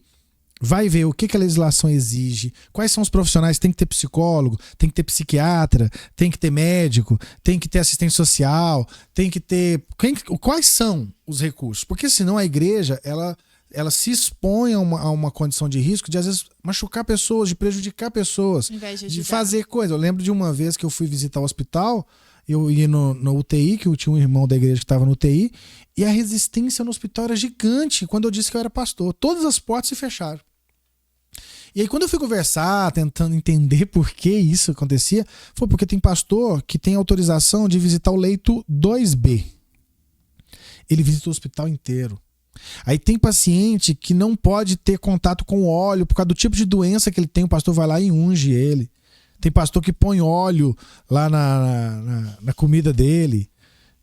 vai ver o que a legislação exige, quais são os profissionais. Tem que ter psicólogo, tem que ter psiquiatra, tem que ter médico, tem que ter assistente social, tem que ter... Quais são os recursos? Porque senão a igreja, ela se expõe a uma condição de risco de, às vezes, machucar pessoas, de prejudicar pessoas, de fazer coisa. Eu lembro de uma vez que eu fui visitar o hospital, eu ia no UTI, que eu tinha um irmão da igreja que estava no UTI, e a resistência no hospital era gigante quando eu disse que eu era pastor. Todas as portas se fecharam. E aí, quando eu fui conversar, tentando entender por que isso acontecia, foi porque tem pastor que tem autorização de visitar o leito 2B. Ele visita o hospital inteiro. Aí tem paciente que não pode ter contato com óleo por causa do tipo de doença que ele tem, o pastor vai lá e unge ele. Tem pastor que põe óleo lá na comida dele.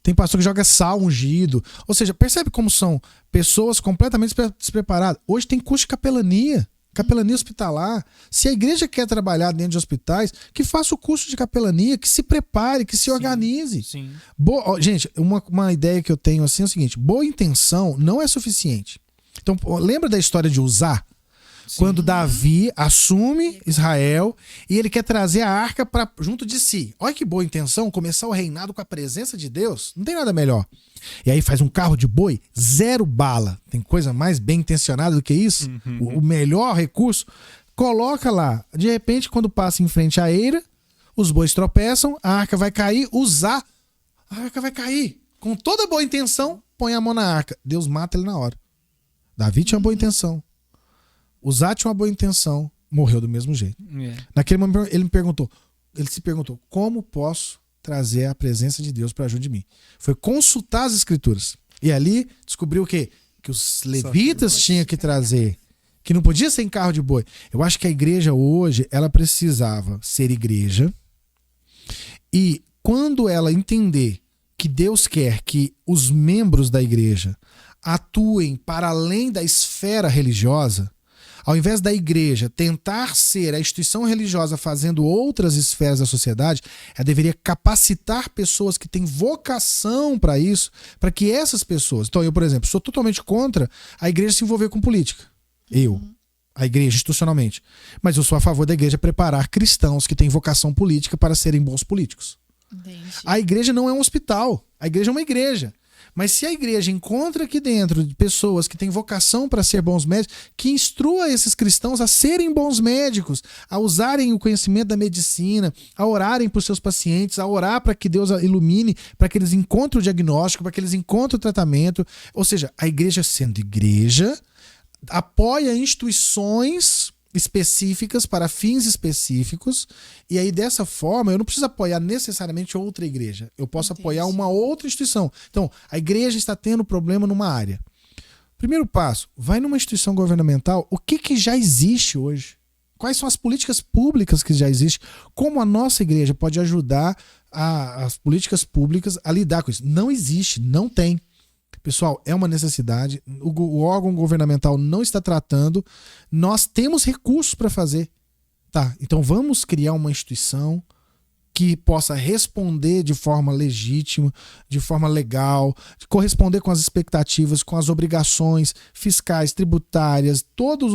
Tem pastor que joga sal ungido. Ou seja, percebe como são pessoas completamente despreparadas. Hoje tem curso de capelania hospitalar. Se a igreja quer trabalhar dentro de hospitais, que faça o curso de capelania, que se prepare, que se organize. Sim. Gente, uma ideia que eu tenho assim é o seguinte: boa intenção não é suficiente. Então, lembra da história de Uzá? Sim. Quando Davi assume Israel e ele quer trazer a arca para junto de si. Olha que boa intenção, começar o reinado com a presença de Deus. Não tem nada melhor. E aí faz um carro de boi, 0 bala. Tem coisa mais bem intencionada do que isso? Uhum. O melhor recurso. Coloca lá. De repente, quando passa em frente à eira, os bois tropeçam, a arca vai cair, a arca vai cair. Com toda boa intenção, põe a mão na arca. Deus mata ele na hora. Davi tinha uma boa intenção. Uzá tinha uma boa intenção, morreu do mesmo jeito. Naquele momento ele se perguntou, como posso trazer a presença de Deus para junto de mim? Foi consultar as escrituras. E ali descobriu o quê? Que os levitas tinham que trazer, que não podia ser em carro de boi. Eu acho que a igreja hoje, ela precisava ser igreja, e quando ela entender que Deus quer que os membros da igreja atuem para além da esfera religiosa, ao invés da igreja tentar ser a instituição religiosa fazendo outras esferas da sociedade, ela deveria capacitar pessoas que têm vocação para isso, para que essas pessoas... Então, eu, por exemplo, sou totalmente contra a igreja se envolver com política. A igreja, institucionalmente. Mas eu sou a favor da igreja preparar cristãos que têm vocação política para serem bons políticos. Entendi. A igreja não é um hospital. A igreja é uma igreja. Mas se a igreja encontra aqui dentro de pessoas que têm vocação para ser bons médicos, que instrua esses cristãos a serem bons médicos, a usarem o conhecimento da medicina, a orarem por seus pacientes, a orar para que Deus ilumine, para que eles encontrem o diagnóstico, para que eles encontrem o tratamento. Ou seja, a igreja sendo igreja, apoia instituições específicas para fins específicos, e aí dessa forma eu não preciso apoiar necessariamente outra igreja, eu posso apoiar uma outra instituição. Então, a igreja está tendo problema numa área. Primeiro passo, vai numa instituição governamental, o que já existe hoje? Quais são as políticas públicas que já existem? Como a nossa igreja pode ajudar as políticas públicas a lidar com isso? Não existe, não tem. Pessoal, é uma necessidade. O órgão governamental não está tratando. Nós temos recursos para fazer. Tá, então vamos criar uma instituição que possa responder de forma legítima, de forma legal, corresponder com as expectativas, com as obrigações fiscais, tributárias, toda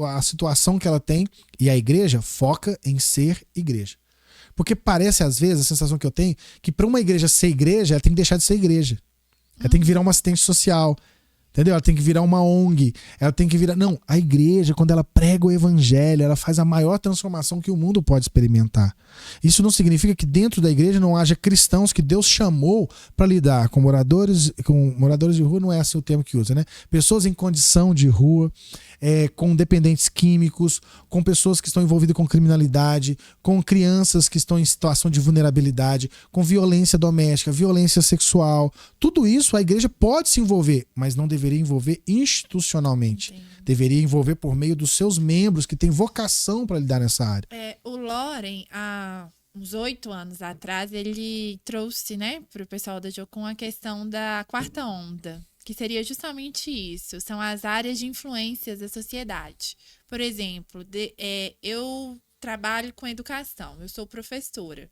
a situação que ela tem. E a igreja foca em ser igreja. Porque parece, às vezes, a sensação que eu tenho, que para uma igreja ser igreja, ela tem que deixar de ser igreja. Ela tem que virar uma assistente social, entendeu? Ela tem que virar uma ONG, ela tem que virar... Não, a igreja, quando ela prega o evangelho, ela faz a maior transformação que o mundo pode experimentar. Isso não significa que dentro da igreja não haja cristãos que Deus chamou para lidar com moradores de rua, não é assim o termo que usa, né? Pessoas em condição de rua, com dependentes químicos, com pessoas que estão envolvidas com criminalidade, com crianças que estão em situação de vulnerabilidade, com violência doméstica, violência sexual. Tudo isso a igreja pode se envolver, mas não deveria envolver institucionalmente. Entendi. Deveria envolver por meio dos seus membros que têm vocação para lidar nessa área. O Loren, há uns 8 anos atrás, ele trouxe, né, para o pessoal da Jocum a questão da quarta onda, que seria justamente isso, são as áreas de influências da sociedade. Por exemplo, eu trabalho com educação, eu sou professora.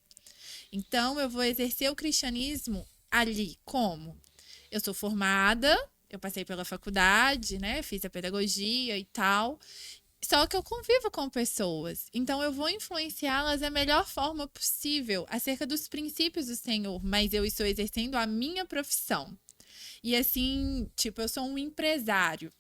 Então, eu vou exercer o cristianismo ali, como? Eu sou formada, eu passei pela faculdade, né, fiz a pedagogia e tal, só que eu convivo com pessoas, então eu vou influenciá-las da melhor forma possível acerca dos princípios do Senhor, mas eu estou exercendo a minha profissão. E assim, tipo, eu sou um empresário,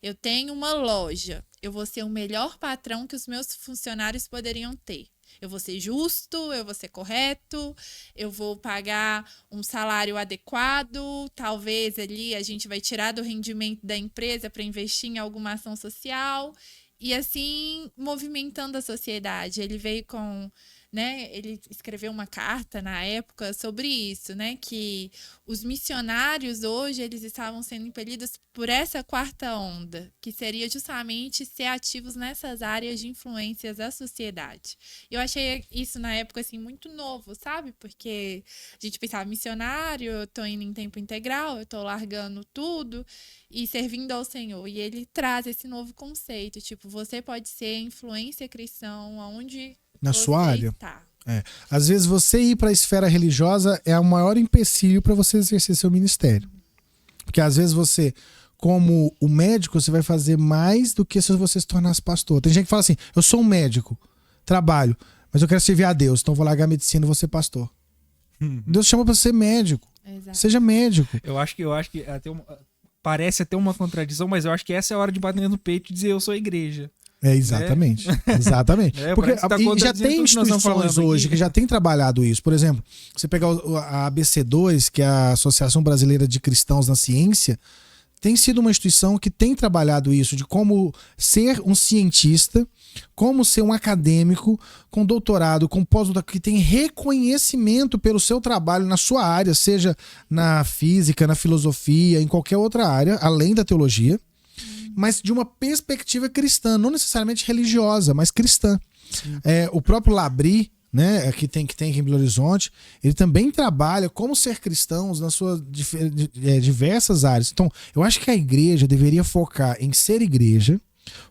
eu tenho uma loja, eu vou ser o melhor patrão que os meus funcionários poderiam ter. Eu vou ser justo, eu vou ser correto, eu vou pagar um salário adequado, talvez ali a gente vai tirar do rendimento da empresa para investir em alguma ação social e assim movimentando a sociedade. Ele veio com... né, ele escreveu uma carta na época sobre isso, né, que os missionários hoje eles estavam sendo impelidos por essa quarta onda, que seria justamente ser ativos nessas áreas de influências da sociedade. Eu achei isso na época assim muito novo, sabe? Porque a gente pensava missionário, eu tô indo em tempo integral, eu tô largando tudo e servindo ao Senhor. E ele traz esse novo conceito, tipo, você pode ser influência cristã aonde na sua área. Tá. Às vezes você ir para a esfera religiosa é o maior empecilho para você exercer seu ministério. Porque às vezes você, como o médico, você vai fazer mais do que se você se tornasse pastor. Tem gente que fala assim, eu sou um médico, trabalho, mas eu quero servir a Deus, então vou largar a medicina e vou ser pastor. Deus chama para ser médico. Exato. Seja médico. Eu acho que parece até uma contradição, mas eu acho que essa é a hora de bater no peito e dizer eu sou a igreja. Exatamente. Exatamente. Porque tá já tem instituições hoje que já tem trabalhado isso. Por exemplo, você pegar a ABC2, que é a Associação Brasileira de Cristãos na Ciência, tem sido uma instituição que tem trabalhado isso, de como ser um cientista, como ser um acadêmico com doutorado, com pós-doutorado, que tem reconhecimento pelo seu trabalho na sua área, seja na física, na filosofia, em qualquer outra área, além da teologia, mas de uma perspectiva cristã, não necessariamente religiosa, mas cristã. O próprio Labri, né, que tem aqui em Belo Horizonte, ele também trabalha como ser cristãos nas suas diversas áreas. Então, eu acho que a igreja deveria focar em ser igreja,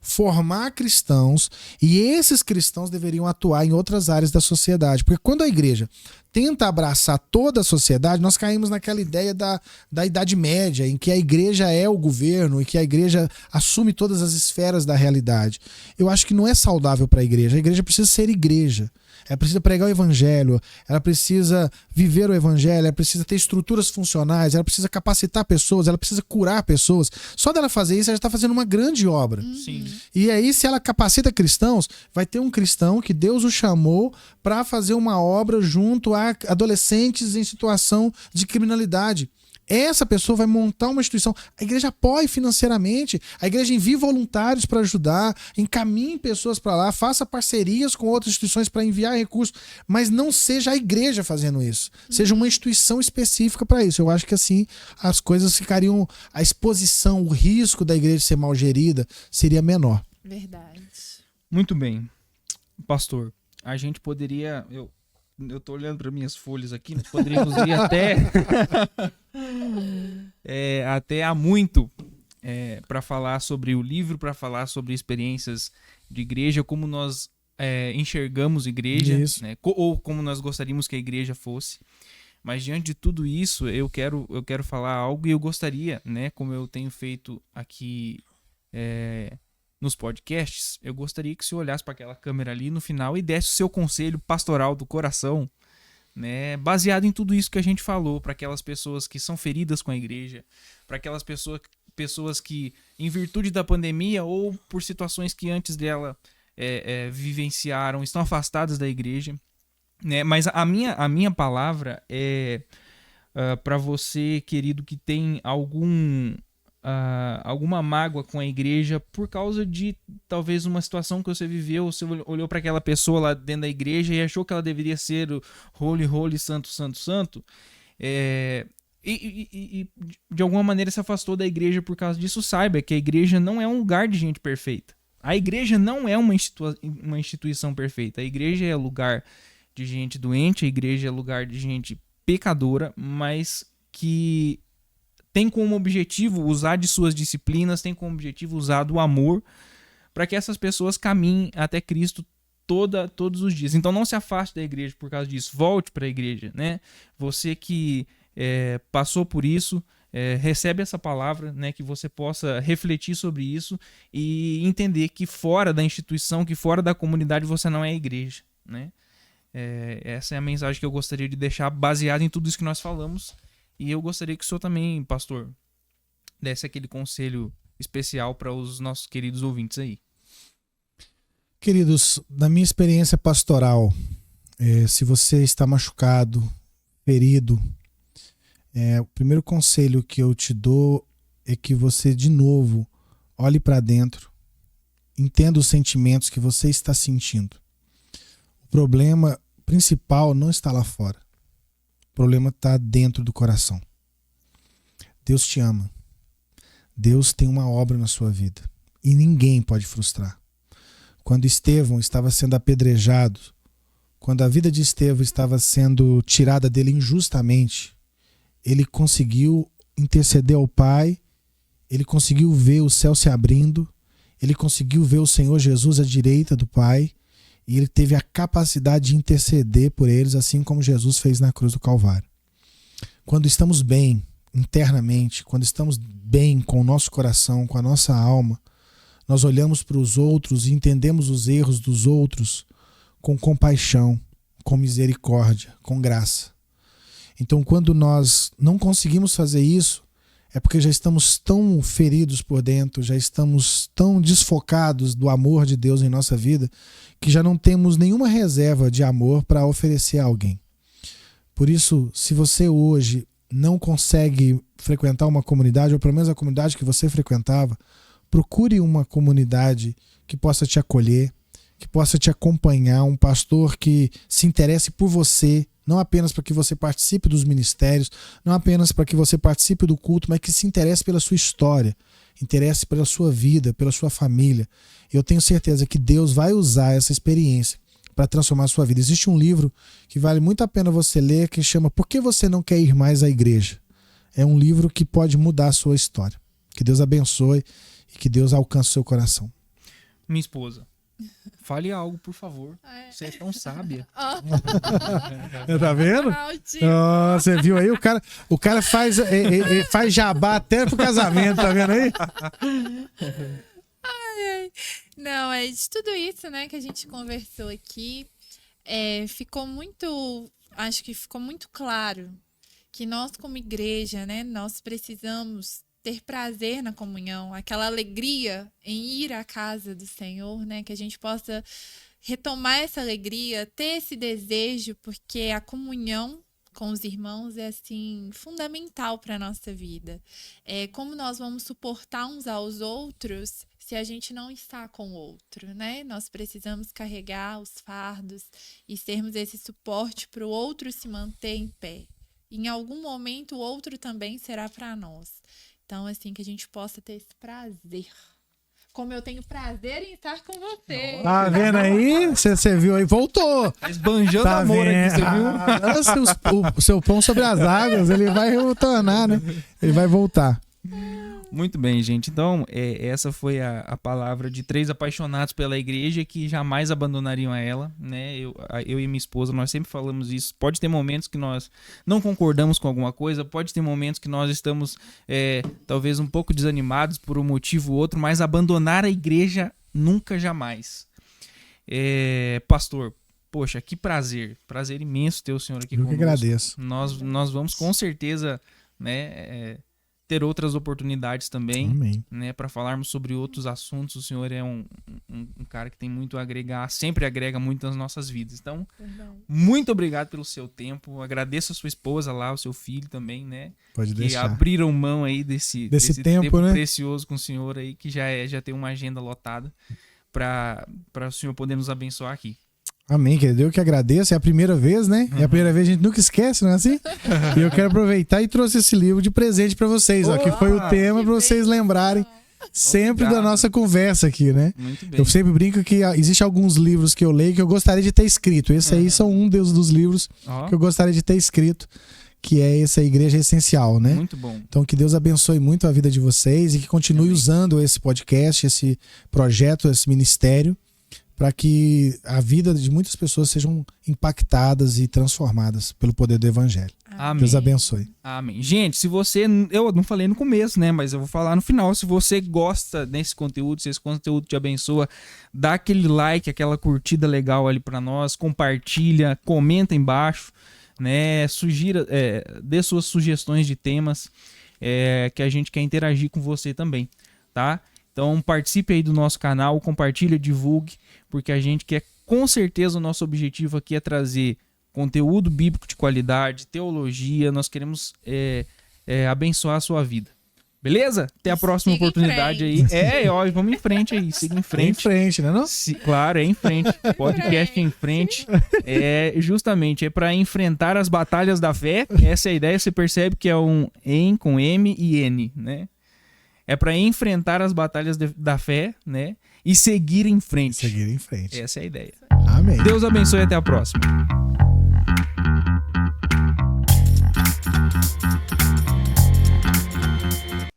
formar cristãos, e esses cristãos deveriam atuar em outras áreas da sociedade. Porque quando a igreja tenta abraçar toda a sociedade, nós caímos naquela ideia da Idade Média, em que a igreja é o governo e que a igreja assume todas as esferas da realidade. Eu acho que não é saudável para a igreja precisa ser igreja. Ela precisa pregar o evangelho, ela precisa viver o evangelho, ela precisa ter estruturas funcionais, ela precisa capacitar pessoas, ela precisa curar pessoas. Só dela fazer isso, ela já está fazendo uma grande obra. Sim. E aí, se ela capacita cristãos, vai ter um cristão que Deus o chamou para fazer uma obra junto a adolescentes em situação de criminalidade. Essa pessoa vai montar uma instituição. A igreja apoia financeiramente, a igreja envia voluntários para ajudar, encaminhe pessoas para lá, faça parcerias com outras instituições para enviar recursos, mas não seja a igreja fazendo isso. Seja uma instituição específica para isso. Eu acho que assim as coisas ficariam, a exposição, o risco da igreja ser mal gerida seria menor. Verdade. Muito bem. Pastor, a gente poderia... Eu tô olhando para minhas folhas aqui, nós poderíamos ir até há muito para falar sobre o livro, para falar sobre experiências de igreja, como nós enxergamos igreja, né, ou como nós gostaríamos que a igreja fosse. Mas diante de tudo isso, eu quero falar algo e eu gostaria, né, como eu tenho feito aqui nos podcasts, eu gostaria que você olhasse para aquela câmera ali no final e desse o seu conselho pastoral do coração, né, baseado em tudo isso que a gente falou, para aquelas pessoas que são feridas com a igreja, para aquelas pessoas que, em virtude da pandemia ou por situações que antes dela vivenciaram, estão afastadas da igreja, né? Mas a minha palavra é para você, querido, que tem alguma mágoa com a igreja por causa de talvez uma situação que você viveu, você olhou para aquela pessoa lá dentro da igreja e achou que ela deveria ser o holy, holy, santo, santo, santo, e de alguma maneira se afastou da igreja por causa disso. Saiba que a igreja não é um lugar de gente perfeita. A igreja não é uma instituição perfeita. A igreja é lugar de gente doente, a igreja é lugar de gente pecadora, mas que tem como objetivo usar de suas disciplinas, tem como objetivo usar do amor para que essas pessoas caminhem até Cristo todos os dias. Então não se afaste da igreja por causa disso, volte para a igreja, né? Você que passou por isso, recebe essa palavra, né? Que você possa refletir sobre isso e entender que fora da instituição, que fora da comunidade você não é a igreja, né? Essa é a mensagem que eu gostaria de deixar baseada em tudo isso que nós falamos. E eu gostaria que o senhor também, pastor, desse aquele conselho especial para os nossos queridos ouvintes aí. Queridos, da minha experiência pastoral, se você está machucado, ferido, o primeiro conselho que eu te dou é que você, de novo, olhe para dentro, entenda os sentimentos que você está sentindo. O problema principal não está lá fora. O problema está dentro do coração. Deus te ama. Deus tem uma obra na sua vida. E ninguém pode frustrar. Quando Estevão estava sendo apedrejado, quando a vida de Estevão estava sendo tirada dele injustamente, ele conseguiu interceder ao Pai, ele conseguiu ver o céu se abrindo, ele conseguiu ver o Senhor Jesus à direita do Pai, e ele teve a capacidade de interceder por eles, assim como Jesus fez na cruz do Calvário. Quando estamos bem internamente, quando estamos bem com o nosso coração, com a nossa alma, nós olhamos para os outros e entendemos os erros dos outros com compaixão, com misericórdia, com graça. Então, quando nós não conseguimos fazer isso, é porque já estamos tão feridos por dentro, já estamos tão desfocados do amor de Deus em nossa vida, que já não temos nenhuma reserva de amor para oferecer a alguém. Por isso, se você hoje não consegue frequentar uma comunidade, ou pelo menos a comunidade que você frequentava, procure uma comunidade que possa te acolher, que possa te acompanhar, um pastor que se interesse por você, não apenas para que você participe dos ministérios, não apenas para que você participe do culto, mas que se interesse pela sua história, interesse pela sua vida, pela sua família. Eu tenho certeza que Deus vai usar essa experiência para transformar a sua vida. Existe um livro que vale muito a pena você ler, que chama Por que você não quer ir mais à igreja? É um livro que pode mudar a sua história. Que Deus abençoe e que Deus alcance o seu coração. Minha esposa. Fale algo, por favor. Você é tão sábia. Tá vendo? Oh, você viu aí? O cara faz jabá até pro casamento, tá vendo aí? Não, é de tudo isso, né, que a gente conversou aqui. Acho que ficou muito claro que nós, como igreja, né, nós precisamos ter prazer na comunhão, aquela alegria em ir à casa do Senhor, né? Que a gente possa retomar essa alegria, ter esse desejo, porque a comunhão com os irmãos é, assim, fundamental para a nossa vida. Como nós vamos suportar uns aos outros se a gente não está com o outro, né? Nós precisamos carregar os fardos e sermos esse suporte para o outro se manter em pé. Em algum momento, o outro também será para nós. Então, assim, que a gente possa ter esse prazer. Como eu tenho prazer em estar com você. Tá vendo aí? Você viu aí? Voltou. Tá esbanjando amor aqui, você viu? O seu pão sobre as águas, ele vai retornar, né? Ele vai voltar. Muito bem, gente. Então, essa foi a palavra de 3 apaixonados pela igreja que jamais abandonariam ela, né? Eu e minha esposa, nós sempre falamos isso. Pode ter momentos que nós não concordamos com alguma coisa, pode ter momentos que nós estamos talvez um pouco desanimados por um motivo ou outro, mas abandonar a igreja nunca, jamais. Pastor, poxa, que prazer imenso ter o senhor aqui conosco. Eu que agradeço. Nós vamos com certeza, né, ter outras oportunidades também, né, para falarmos sobre outros assuntos. O senhor é um cara que tem muito a agregar, sempre agrega muito nas nossas vidas. Então, muito obrigado pelo seu tempo. Agradeço a sua esposa lá, o seu filho também, né? Pode deixar. Que abriram mão aí desse tempo, né? precioso com o senhor aí, que já tem uma agenda lotada para o senhor poder nos abençoar aqui. Amém, querido. Eu que agradeço. É a primeira vez, né? É a primeira vez, a gente nunca esquece, não é assim? E eu quero aproveitar e trouxe esse livro de presente pra vocês, ó, que foi o tema pra vocês lembrarem sempre da nossa conversa aqui, né? Muito bem. Eu sempre brinco que existem alguns livros que eu leio que eu gostaria de ter escrito. Esse aí são um dos livros que eu gostaria de ter escrito, que é essa Igreja Essencial, né? Muito bom. Então que Deus abençoe muito a vida de vocês e que continue usando esse podcast, esse projeto, esse ministério, para que a vida de muitas pessoas sejam impactadas e transformadas pelo poder do Evangelho. Amém. Deus abençoe. Amém. Gente, se você... Eu não falei no começo, né? Mas eu vou falar no final. Se você gosta desse conteúdo, se esse conteúdo te abençoa, dá aquele like, aquela curtida legal ali para nós, compartilha, comenta embaixo, né? Dê suas sugestões de temas, que a gente quer interagir com você também, tá? Então participe aí do nosso canal, compartilha, divulgue, porque a gente quer, com certeza, o nosso objetivo aqui é trazer conteúdo bíblico de qualidade, teologia, nós queremos abençoar a sua vida. Beleza? Até a próxima oportunidade aí. Vamos em frente aí, siga em frente. Em frente, né não? Claro, é em frente. Podcast em frente. Justamente, é para enfrentar as batalhas da fé. Essa é a ideia, você percebe que é um em com M e N, né? É para enfrentar as batalhas da fé, né? E seguir em frente. Seguir em frente. Essa é a ideia. Amém. Deus abençoe e até a próxima.